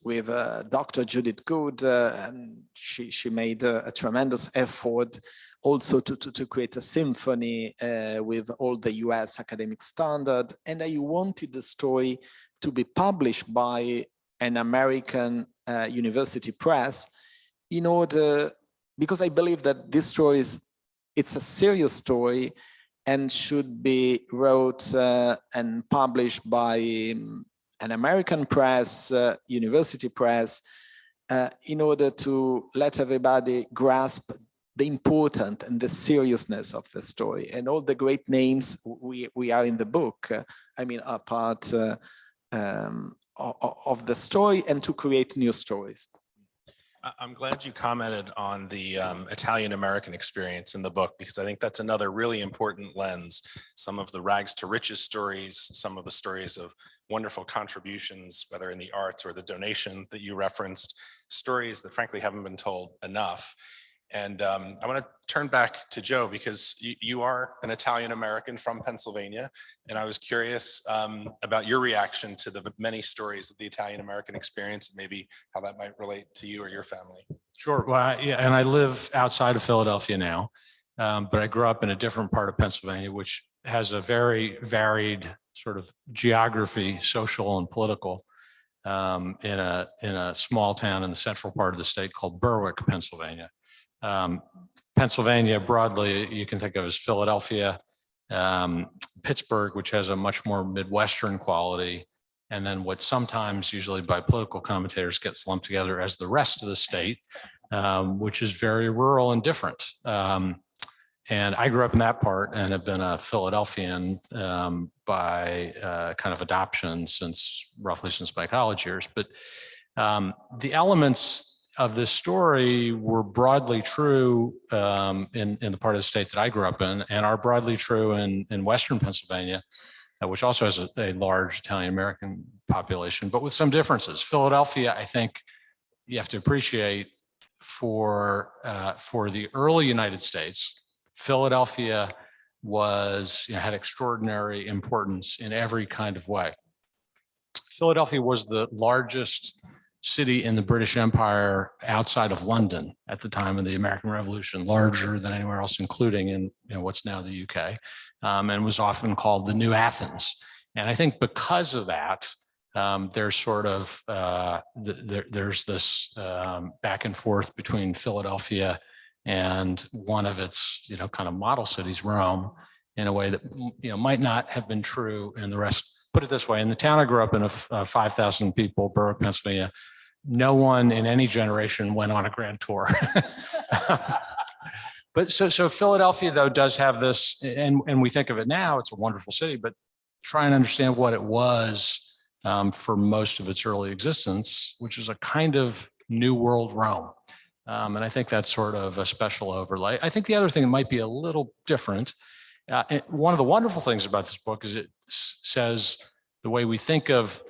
with Dr. Judith Good, and she made a tremendous effort also to create a symphony with all the US academic standard. And I wanted the story to be published by an American university press in order, because I believe that this story it's a serious story and should be wrote and published by an American press, university press, in order to let everybody grasp the importance and the seriousness of the story. And all the great names we are in the book, I mean, are part of the story, and to create new stories. I'm glad you commented on the Italian-American experience in the book, because I think that's another really important lens. Some of the rags to riches stories, some of the stories of wonderful contributions, whether in the arts or the donation that you referenced, stories that frankly haven't been told enough. And I want to turn back to Joe, because you are an Italian-American from Pennsylvania. And I was curious about your reaction to the many stories of the Italian-American experience, and maybe how that might relate to you or your family. Sure. Well, yeah, and I live outside of Philadelphia now, but I grew up in a different part of Pennsylvania, which has a very varied sort of geography, social and political, in a small town in the central part of the state called Berwick, Pennsylvania. Pennsylvania broadly, you can think of as Philadelphia, Pittsburgh, which has a much more Midwestern quality, and then what sometimes, usually by political commentators, gets lumped together as the rest of the state, which is very rural and different. And I grew up in that part and have been a Philadelphian by kind of adoption roughly since my college years. But the elements of this story were broadly true in the part of the state that I grew up in, and are broadly true in Western Pennsylvania, which also has a large Italian-American population, but with some differences. Philadelphia, I think you have to appreciate for the early United States, Philadelphia had extraordinary importance in every kind of way. Philadelphia was the largest city in the British Empire outside of London at the time of the American Revolution, larger than anywhere else, including in what's now the UK, and was often called the New Athens. And I think because of that, there's sort of there's this back and forth between Philadelphia and one of its kind of model cities, Rome, in a way that might not have been true in the rest. Put it this way, in the town I grew up in, of 5,000 people, Berwick, Pennsylvania, no one in any generation went on a grand tour. But so Philadelphia, though, does have this, and we think of it now, it's a wonderful city, but try and understand what it was for most of its early existence, which is a kind of New World Rome. And I think that's sort of a special overlay. I think the other thing that might be a little different, one of the wonderful things about this book is it says the way we think of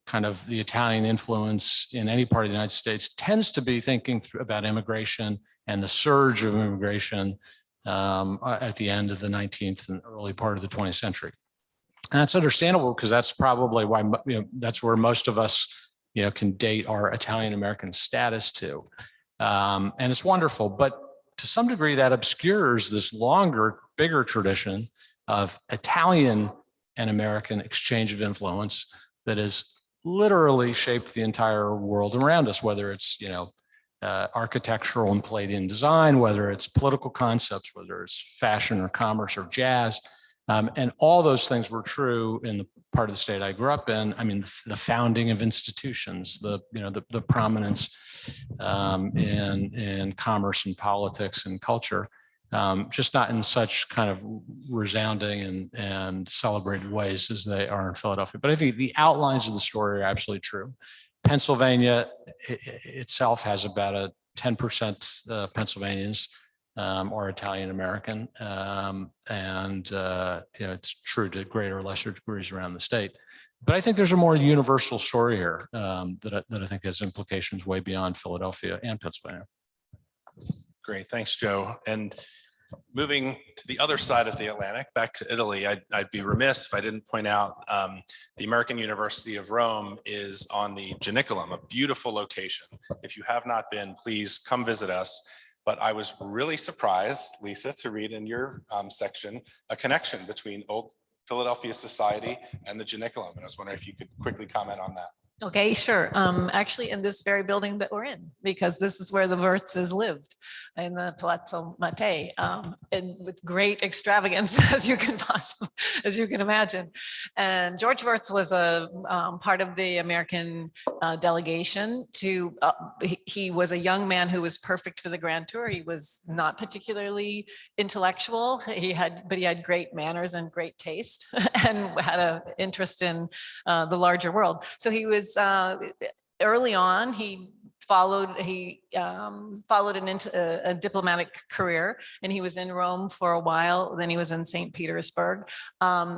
kind of the Italian influence in any part of the United States tends to be thinking about immigration and the surge of immigration at the end of the 19th and early part of the 20th century. And that's understandable, because that's probably why, that's where most of us, can date our Italian-American status to. And it's wonderful, but to some degree that obscures this longer, bigger tradition of Italian and American exchange of influence that has literally shaped the entire world around us, whether it's, architectural and Palladian design, whether it's political concepts, whether it's fashion or commerce or jazz. And all those things were true in the part of the state I grew up in. I mean, the founding of institutions, the prominence in commerce and politics and culture, just not in such kind of resounding and celebrated ways as they are in Philadelphia. But I think the outlines of the story are absolutely true. Pennsylvania itself has about a 10% Pennsylvanians or Italian American, and it's true to greater or lesser degrees around the state. But I think there's a more universal story here that I think has implications way beyond Philadelphia and Pennsylvania. Great, thanks, Joe. And moving to the other side of the Atlantic, back to Italy, I'd be remiss if I didn't point out the American University of Rome is on the Janiculum, a beautiful location. If you have not been, please come visit us. But I was really surprised, Lisa, to read in your section a connection between Old Philadelphia Society and the Janiculum. And I was wondering if you could quickly comment on that. Okay, sure. Actually, in this very building that we're in, because this is where the Wurtzes lived, in the Palazzo Mattei, and with great extravagance, as you can imagine. And George Wurtz was a part of the American delegation to. He was a young man who was perfect for the Grand Tour. He was not particularly intellectual. But he had great manners and great taste, and had an interest in the larger world. So he was early on. He followed a diplomatic career, and he was in Rome for a while. Then he was in St. Petersburg.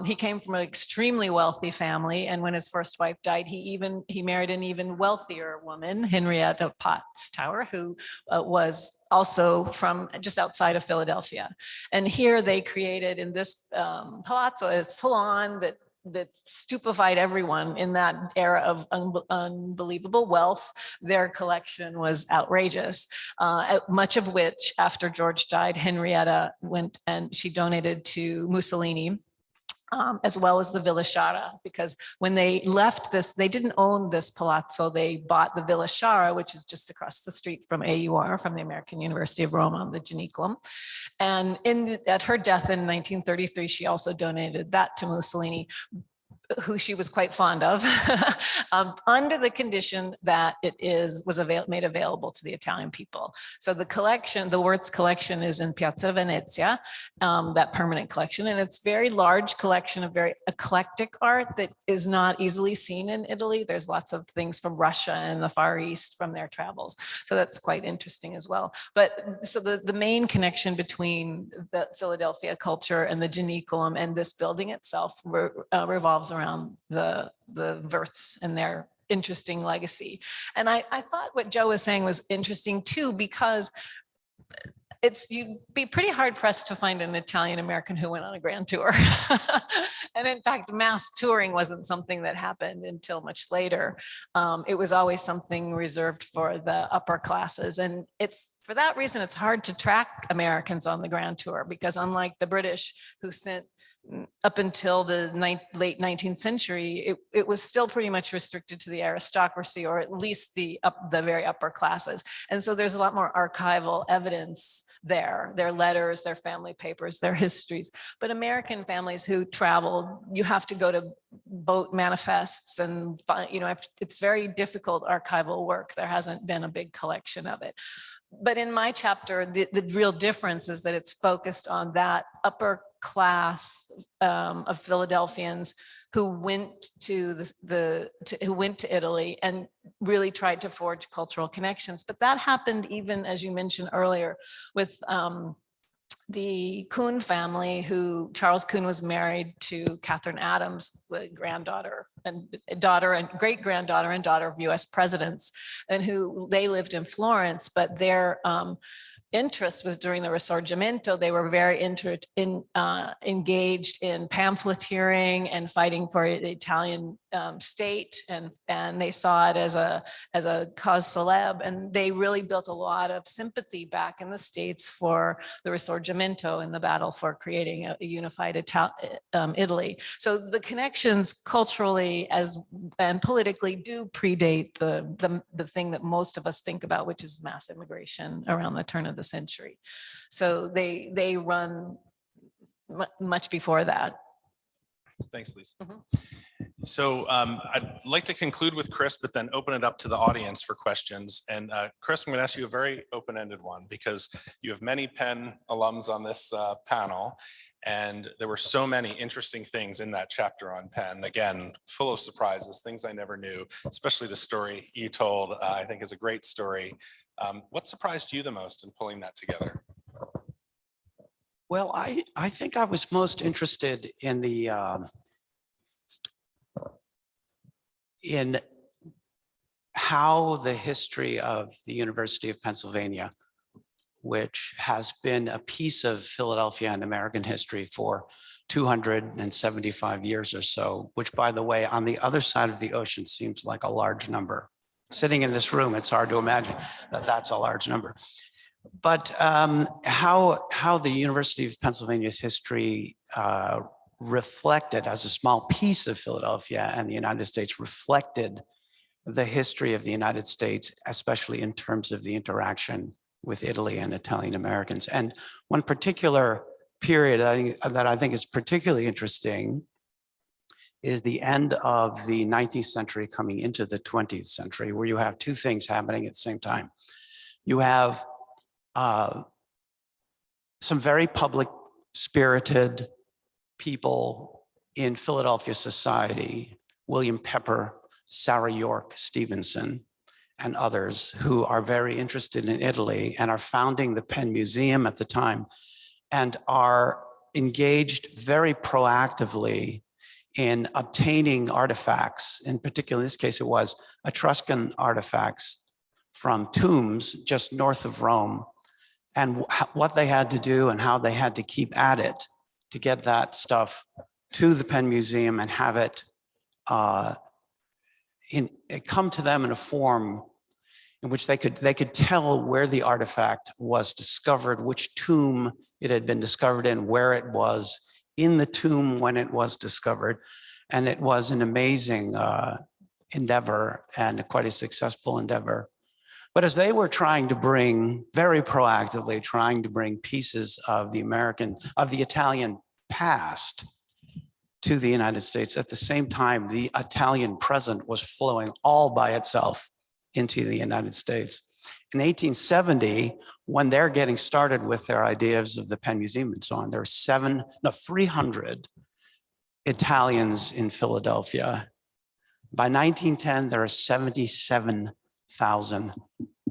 He came from an extremely wealthy family, and when his first wife died, he married an even wealthier woman, Henrietta Pottstower, who was also from just outside of Philadelphia. And here they created, in this palazzo, a salon that stupefied everyone in that era of unbelievable wealth. Their collection was outrageous, much of which, after George died, Henrietta went and she donated to Mussolini, as well as the Villa Sciarra, because when they left this, they didn't own this palazzo. They bought the Villa Sciarra, which is just across the street from AUR, from the American University of Rome, on the Janiculum. And at her death in 1933, she also donated that to Mussolini, who she was quite fond of, under the condition that it was made available to the Italian people. So the collection, the Wurtz collection, is in Piazza Venezia, that permanent collection, and it's very large collection of very eclectic art that is not easily seen in Italy. There's lots of things from Russia and the Far East from their travels. So that's quite interesting as well. But so the main connection between the Philadelphia culture and the Janiculum and this building itself revolves around the Wurtz and their interesting legacy. And I thought what Joe was saying was interesting too, because you'd be pretty hard pressed to find an Italian American who went on a grand tour. And in fact, mass touring wasn't something that happened until much later. It was always something reserved for the upper classes. And for that reason, it's hard to track Americans on the grand tour, because unlike the British, who sent up until the late 19th century, it was still pretty much restricted to the aristocracy, or at least the very upper classes. And so there's a lot more archival evidence there, their letters, their family papers, their histories. But American families who traveled, you have to go to boat manifests and find, it's very difficult archival work. There hasn't been a big collection of it. But in my chapter, the real difference is that it's focused on that upper class of Philadelphians who went to Italy and really tried to forge cultural connections. But that happened even, as you mentioned earlier, with the Kuhn family, who Charles Kuhn was married to Catherine Adams, the granddaughter and daughter and great granddaughter and daughter of US presidents, and who they lived in Florence, but their interest was during the Risorgimento. They were very engaged in pamphleteering and fighting for the Italian state, and they saw it as a cause célèbre, and they really built a lot of sympathy back in the States for the Risorgimento and the battle for creating a unified Italy. So the connections culturally and politically do predate the thing that most of us think about, which is mass immigration around the turn of the century. So they run much before that. Thanks, Lisa. Mhm. So I'd like to conclude with Chris, but then open it up to the audience for questions. And Chris, I'm going to ask you a very open-ended one because you have many Penn alums on this panel. And there were so many interesting things in that chapter on Penn. Again, full of surprises, things I never knew, especially the story you told, I think is a great story. What surprised you the most in pulling that together? Well, I think I was most interested in the in how the history of the University of Pennsylvania, which has been a piece of Philadelphia and American history for 275 years or so, which, by the way, on the other side of the ocean seems like a large number. Sitting in this room, it's hard to imagine that that's a large number. But how the University of Pennsylvania's history reflected, as a small piece of Philadelphia and the United States, reflected the history of the United States, especially in terms of the interaction with Italy and Italian Americans. And one particular period that I think is particularly interesting is the end of the 19th century coming into the 20th century, where you have two things happening at the same time. You have some very public spirited people in Philadelphia society, William Pepper, Sarah York Stevenson, and others who are very interested in Italy and are founding the Penn Museum at the time and are engaged very proactively in obtaining artifacts. In particular, in this case, it was Etruscan artifacts from tombs just north of Rome, and what they had to do and how they had to keep at it to get that stuff to the Penn Museum and have it come to them in a form in which they could tell where the artifact was discovered, which tomb it had been discovered in, where it was in the tomb when it was discovered. And it was an amazing endeavor and quite a successful endeavor. But as they were trying to bring, very proactively trying to bring pieces of the Italian past to the United States, at the same time, the Italian present was flowing all by itself into the United States. In 1870, when they're getting started with their ideas of the Penn Museum and so on, there are 300 Italians in Philadelphia. By 1910, there are 77,000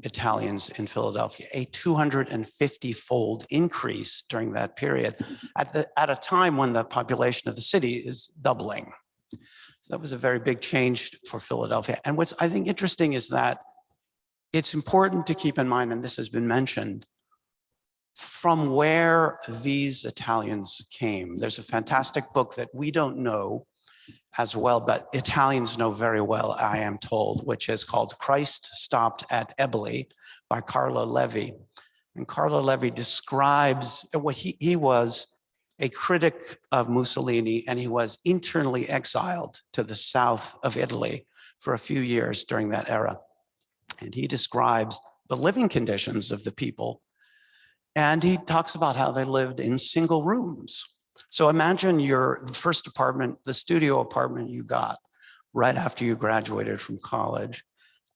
Italians in Philadelphia, a 250-fold increase during that period at a time when the population of the city is doubling. So that was a very big change for Philadelphia. And what's I think interesting is that it's important to keep in mind, and this has been mentioned, from where these Italians came. There's a fantastic book that we don't know as well, but Italians know very well, I am told, which is called Christ Stopped at Eboli by Carlo Levi. And Carlo Levi describes what he was a critic of Mussolini, and he was internally exiled to the south of Italy for a few years during that era. And he describes the living conditions of the people. And he talks about how they lived in single rooms. So imagine your first apartment, the studio apartment you got right after you graduated from college,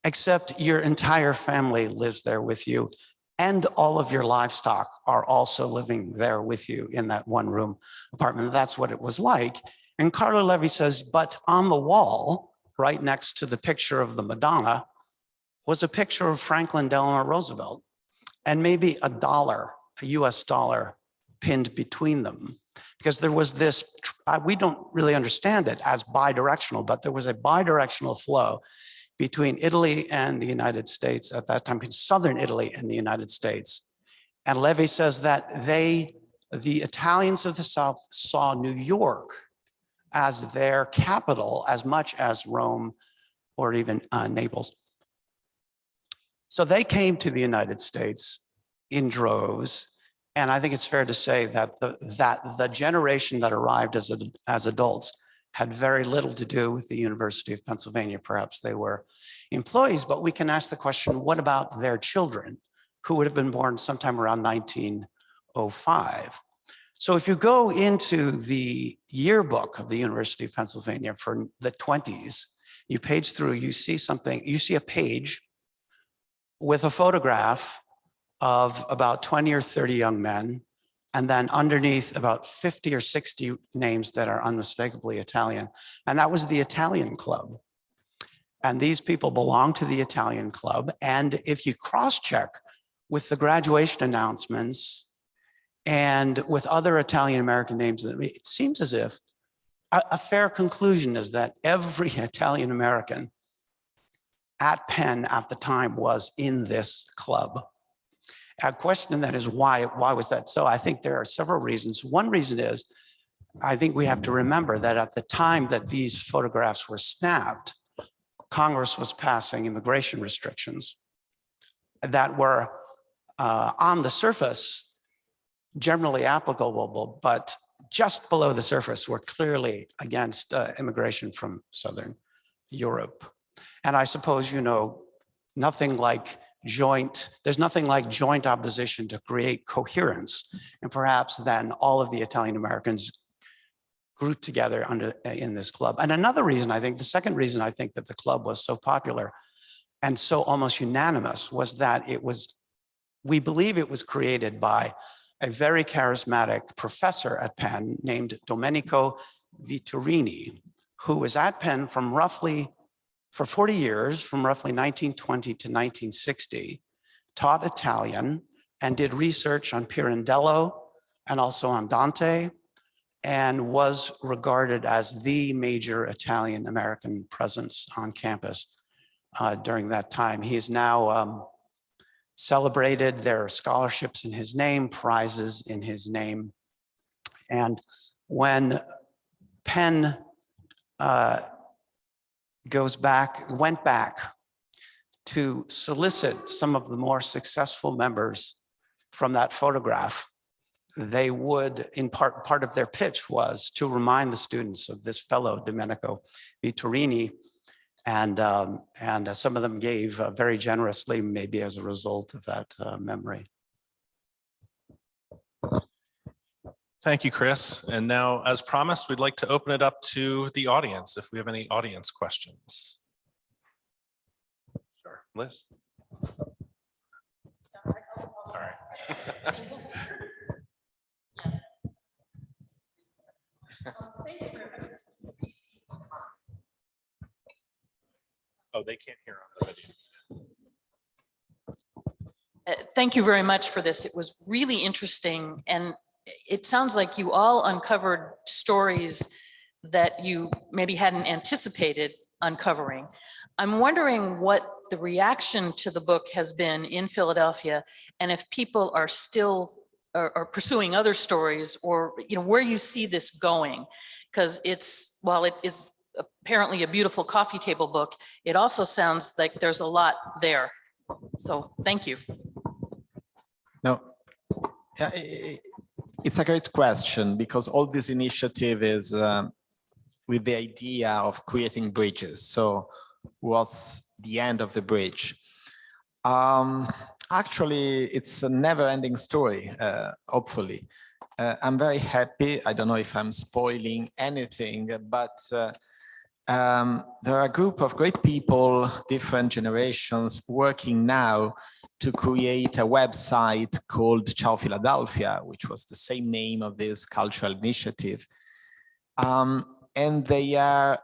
except your entire family lives there with you, and all of your livestock are also living there with you in that one room apartment. That's what it was like. And Carlo Levi says, but on the wall, right next to the picture of the Madonna, was a picture of Franklin Delano Roosevelt, and maybe a US dollar pinned between them. Because there was this, we don't really understand it as bidirectional, but there was a bidirectional flow between Italy and the United States at that time, Southern Italy and the United States. And Levi says that the Italians of the South saw New York as their capital as much as Rome or even Naples. So they came to the United States in droves. And I think it's fair to say that the generation that arrived as adults had very little to do with the University of Pennsylvania. Perhaps they were employees, but we can ask the question, what about their children who would have been born sometime around 1905? So if you go into the yearbook of the University of Pennsylvania for the 20s, you page through, you see something, you see a page with a photograph of about 20 or 30 young men, and then underneath about 50 or 60 names that are unmistakably Italian. And that was the Italian Club. And these people belong to the Italian Club. And if you cross-check with the graduation announcements and with other Italian American names, it seems as if a fair conclusion is that every Italian American at Penn at the time was in this club. A question that is why was that so? I think there are several reasons. One reason is, I think we have to remember that at the time that these photographs were snapped, Congress was passing immigration restrictions that were on the surface generally applicable, but just below the surface were clearly against immigration from Southern Europe. And I suppose, you know, there's nothing like joint opposition to create coherence. And perhaps then all of the Italian Americans grouped together in this club. And another reason, I think, the second reason I think that the club was so popular and so almost unanimous was that we believe it was created by a very charismatic professor at Penn named Domenico Vittorini, who was at Penn for 40 years, from roughly 1920 to 1960, taught Italian and did research on Pirandello and also on Dante, and was regarded as the major Italian American presence on campus during that time. He is now celebrated. There are scholarships in his name, prizes in his name. And when Penn went back to solicit some of the more successful members from that photograph, they would, in part of their pitch was to remind the students of this fellow Domenico Vittorini, and some of them gave very generously, maybe as a result of that memory. Thank you, Chris. And now, as promised, we'd like to open it up to the audience if we have any audience questions. Sure, Liz. All right. Oh, they can't hear on the video. Thank you very much for this. It was really interesting, and it sounds like you all uncovered stories that you maybe hadn't anticipated uncovering. I'm wondering what the reaction to the book has been in Philadelphia, and if people are still are pursuing other stories, or where you see this going, because while it is apparently a beautiful coffee table book, it also sounds like there's a lot there. So thank you. No, it's a great question, because all this initiative is with the idea of creating bridges. So what's the end of the bridge? Actually, it's a never-ending story, hopefully. I'm very happy. I don't know if I'm spoiling anything, but there are a group of great people, different generations, working now to create a website called Ciao Philadelphia, which was the same name of this cultural initiative. And they are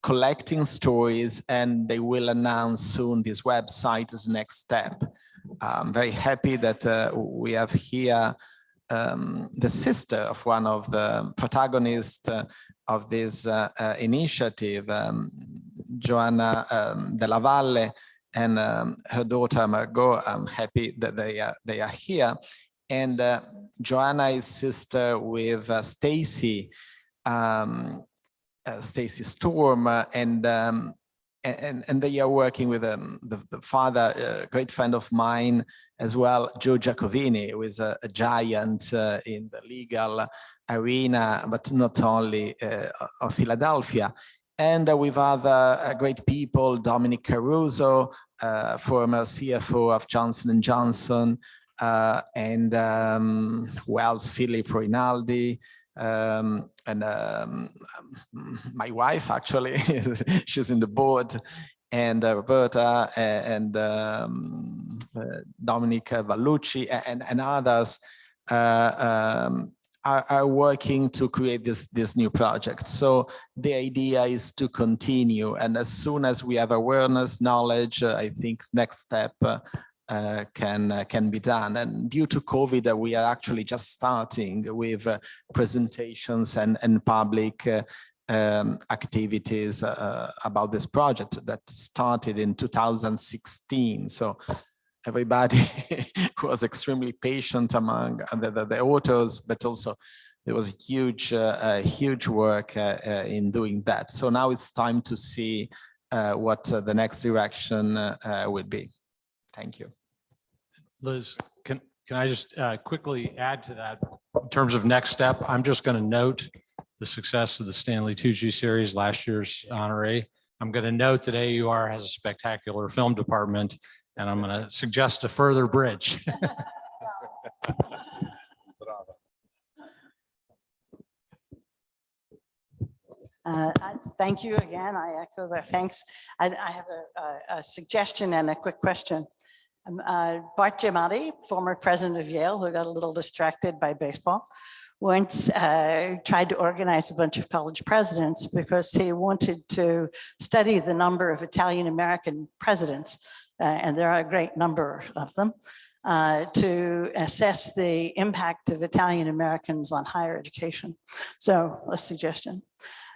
collecting stories, and they will announce soon this website as next step. I'm very happy that we have here the sister of one of the protagonists of this initiative, Joanna Della Valle, and her daughter Margot. I'm happy that they are here. And Joanna is sister with Stacy Storm, and they are working with the father, a great friend of mine as well, Joe Giacovini, who is a giant in the legal arena, but not only of Philadelphia. And with other great people, Dominic Caruso, former CFO of Johnson & Johnson, and who else? Philip Rinaldi, and my wife, actually, she's in the board, and Roberta and Dominic Vallucci and others are working to create this new project. So the idea is to continue, and as soon as we have awareness, knowledge, I think next step can be done. And due to COVID, we are actually just starting with presentations and public activities about this project that started in 2016. So everybody was extremely patient among the authors, but also there was huge work in doing that. So now it's time to see what the next direction will be. Thank you. Liz, can I just quickly add to that? In terms of next step, I'm just going to note the success of the Stanley Tucci series, last year's honoree. I'm going to note that AUR has a spectacular film department, and I'm going to suggest a further bridge. Thank you again. I echo the thanks. I have a suggestion and a quick question. Bart Giamatti, former president of Yale, who got a little distracted by baseball, once tried to organize a bunch of college presidents because he wanted to study the number of Italian-American presidents, and there are a great number of them, to assess the impact of Italian-Americans on higher education. So a suggestion.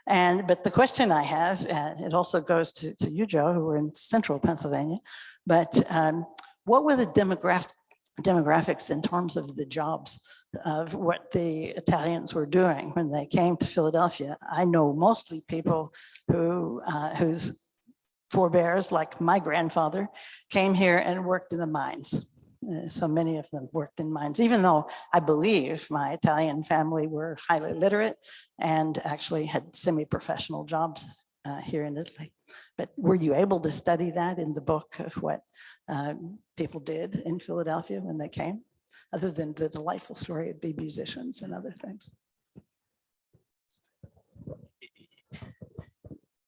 But the question I have, and it also goes to you, Joe, who were in central Pennsylvania, but what were the demographics in terms of the jobs of what the Italians were doing when they came to Philadelphia? I know mostly people who whose forebears, like my grandfather, came here and worked in the mines. So many of them worked in mines, even though I believe my Italian family were highly literate and actually had semi-professional jobs here in Italy. But were you able to study that in the book of what people did in Philadelphia when they came, other than the delightful story of being musicians and other things?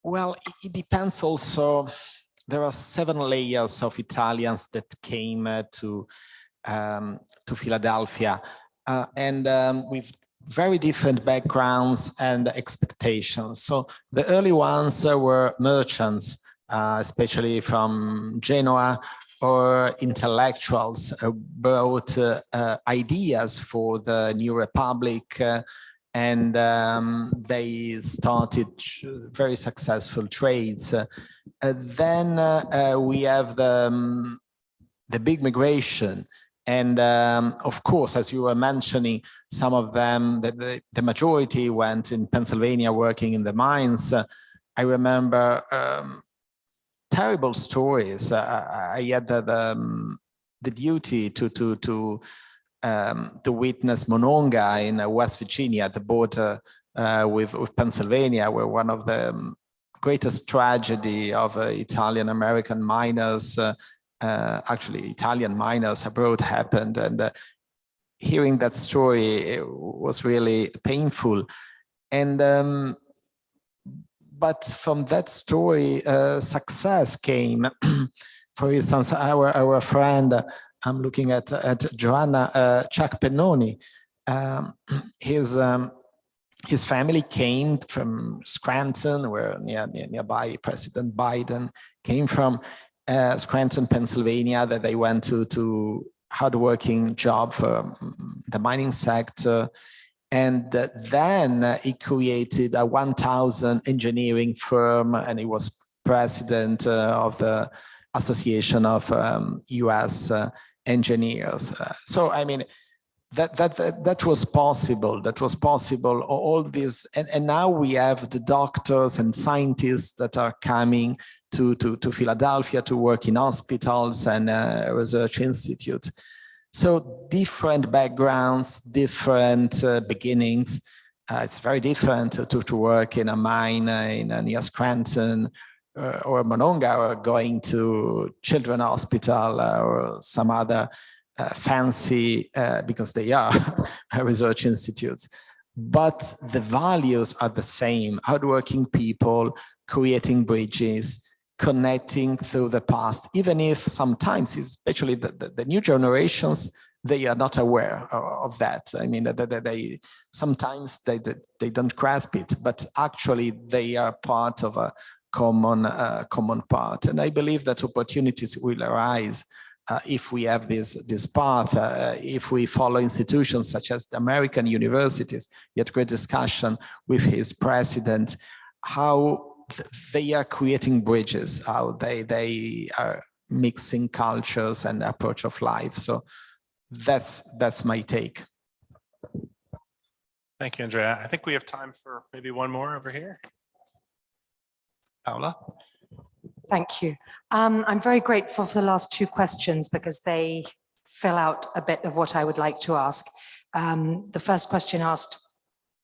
Well, it depends also. There are 7 layers of Italians that came to Philadelphia, and with very different backgrounds and expectations. So the early ones were merchants, especially from Genoa, or intellectuals who brought ideas for the new republic, and they started very successful trades. Then we have the big migration. And of course, as you were mentioning, some of them, the majority went in Pennsylvania working in the mines. I remember terrible stories. I had the duty to witness Monongah in West Virginia at the border with Pennsylvania, where one of the greatest tragedy of Italian-American miners, actually Italian miners abroad, happened. And hearing that story, it was really painful. And but from that story, success came. For instance, our friend, I'm looking at Joanna, Chuck Pennoni, his family came from Scranton, where nearby President Biden came from, Scranton, Pennsylvania, that they went to hardworking job for the mining sector. And then he created a 1,000 engineering firm, and he was president of the Association of US Engineers. So, I mean, that was possible. That was possible. All this, and now we have the doctors and scientists that are coming to Philadelphia to work in hospitals and research institute. So different backgrounds, different beginnings. It's very different to work in a mine near Scranton or Monongah, or going to Children's Hospital or some other fancy because they are research institutes, but the values are the same. Hardworking people, creating bridges, connecting through the past, even if sometimes, especially the new generations, they are not aware of that. I mean, they sometimes they don't grasp it, but actually they are part of a common part. And I believe that opportunities will arise if we have this path, if we follow institutions such as the American universities. We had great discussion with his president, how they are creating bridges, how they are mixing cultures and approach of life. So that's my take. Thank you, Andrea. I think we have time for maybe one more over here. Paula? Thank you. I'm very grateful for the last two questions because they fill out a bit of what I would like to ask. The first question asked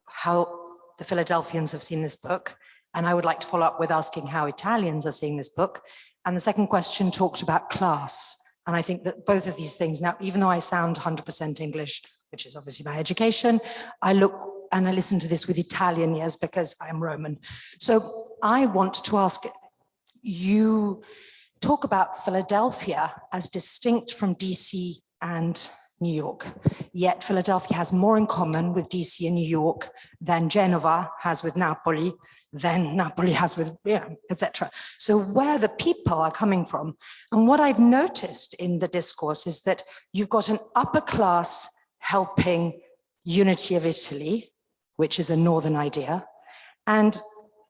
how the Philadelphians have seen this book, and I would like to follow up with asking how Italians are seeing this book. And the second question talked about class. And I think that both of these things, now, even though I sound 100% English, which is obviously my education, I look and I listen to this with Italian ears because I'm Roman. So I want to ask, you talk about Philadelphia as distinct from DC and New York, yet Philadelphia has more in common with DC and New York than Genova has with Napoli, than Napoli has with, etc. So where the people are coming from, and what I've noticed in the discourse is that you've got an upper class helping unity of Italy, which is a northern idea, and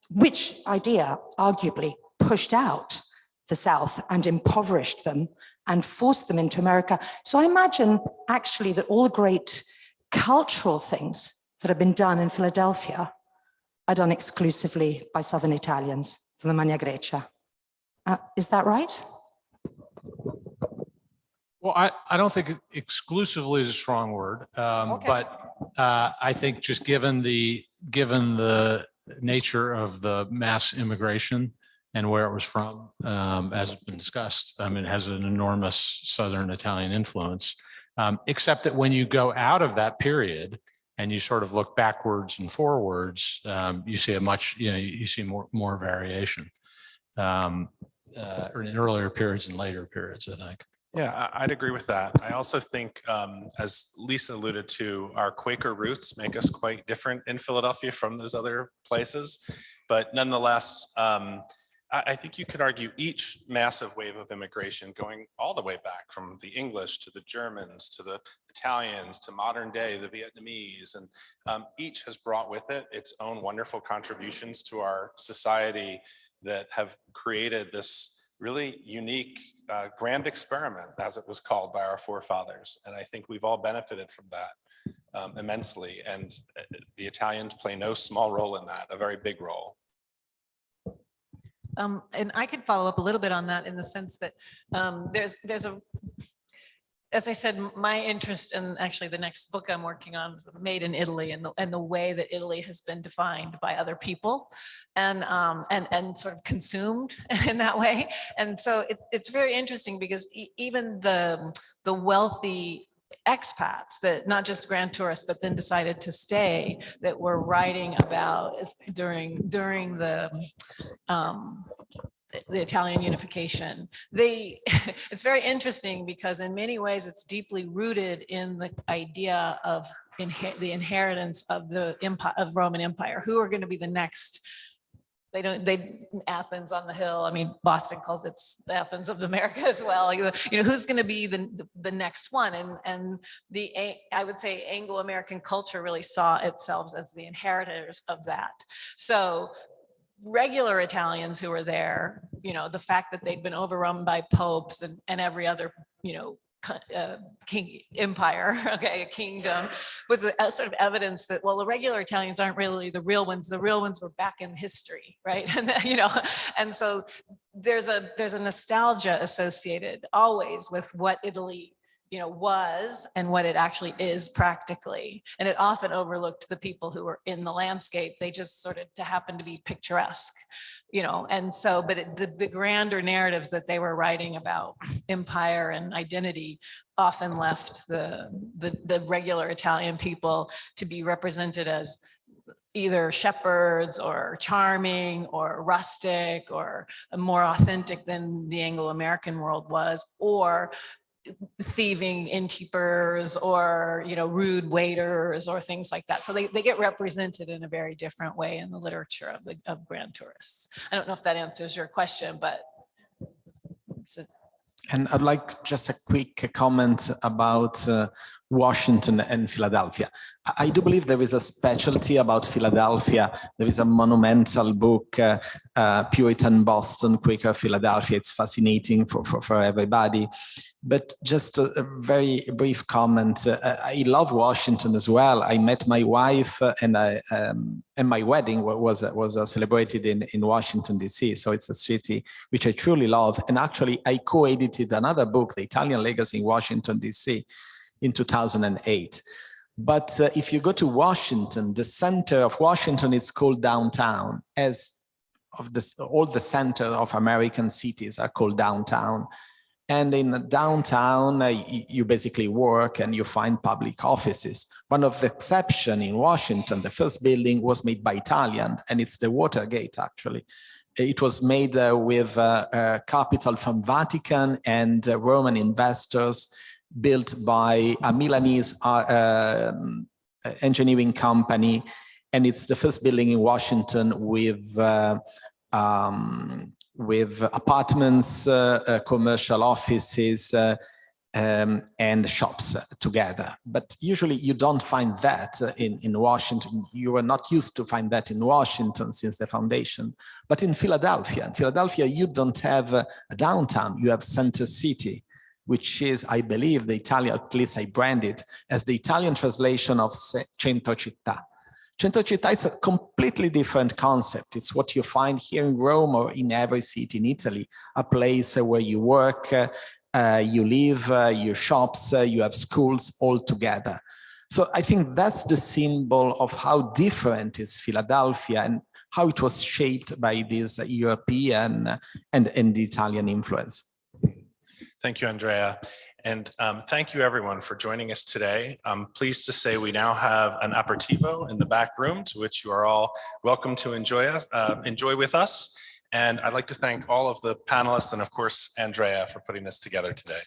which idea arguably pushed out the South and impoverished them and forced them into America. So I imagine actually that all the great cultural things that have been done in Philadelphia are done exclusively by Southern Italians from the Magna Grecia. Is that right? Well, I don't think exclusively is a strong word, Okay. but I think just given the nature of the mass immigration and where it was from, as has been discussed, I mean, it has an enormous Southern Italian influence, except that when you go out of that period and you sort of look backwards and forwards, you see you see more variation in earlier periods and later periods, I think. Yeah, I'd agree with that. I also think, as Lisa alluded to, our Quaker roots make us quite different in Philadelphia from those other places. But nonetheless, I think you could argue each massive wave of immigration going all the way back from the English to the Germans, to the Italians, to modern day, the Vietnamese, and each has brought with it its own wonderful contributions to our society that have created this really unique grand experiment, as it was called by our forefathers. And I think we've all benefited from that immensely. And the Italians play no small role in that, a very big role. And I could follow up a little bit on that in the sense that there's a, as I said, my interest in actually the next book I'm working on is Made in Italy, and the way that Italy has been defined by other people and sort of consumed in that way. And so it's very interesting because even the wealthy expats that not just grand tourists, but then decided to stay, that were writing about during the Italian unification. It's very interesting because in many ways it's deeply rooted in the idea of the inheritance of the empire, of Roman Empire. Who are going to be the next? Athens on the hill. I mean, Boston calls it the Athens of America as well. Who's going to be the next one? And I would say Anglo-American culture really saw itself as the inheritors of that. So regular Italians who were there, the fact that they'd been overrun by popes and every other, king empire, a kingdom, was a sort of evidence that, well, the regular Italians aren't really the real ones. The real ones were back in history, right? And so there's a nostalgia associated always with what Italy, was and what it actually is practically. And it often overlooked the people who were in the landscape. They just sort of happened to be picturesque, and so, but the grander narratives that they were writing about empire and identity often left the regular Italian people to be represented as either shepherds or charming or rustic or more authentic than the Anglo-American world was, or thieving innkeepers or rude waiters or things like that. So they get represented in a very different way in the literature of grand tourists. I don't know if that answers your question, but And I'd like just a quick comment about Washington and Philadelphia. I do believe there is a specialty about Philadelphia. There is a monumental book, Puritan Boston, Quaker Philadelphia. It's fascinating for everybody. But just a very brief comment. I love Washington as well. I met my wife and my wedding was celebrated in Washington, D.C. So it's a city which I truly love. And actually, I co-edited another book, The Italian Legacy in Washington, D.C. in 2008. But if you go to Washington, the center of Washington, it's called downtown, as of this, all the center of American cities are called downtown. And in downtown, you basically work and you find public offices. One of the exceptions in Washington, the first building was made by Italian, and it's the Watergate, actually. It was made with capital from Vatican and Roman investors, built by a Milanese engineering company. And it's the first building in Washington with apartments, commercial offices, and shops together. But usually you don't find that in Washington. You are not used to find that in Washington since the foundation. But in Philadelphia, you don't have a downtown, you have Center City, which is, I believe, the Italian, at least I brand it as the Italian translation of Centro Città. Centro Città is a completely different concept. It's what you find here in Rome or in every city in Italy, a place where you work, you live, your shops, you have schools all together. So I think that's the symbol of how different is Philadelphia and how it was shaped by this European and the Italian influence. Thank you, Andrea. And thank you everyone for joining us today. I'm pleased to say we now have an aperitivo in the back room to which you are all welcome to enjoy with us. And I'd like to thank all of the panelists and of course, Andrea for putting this together today.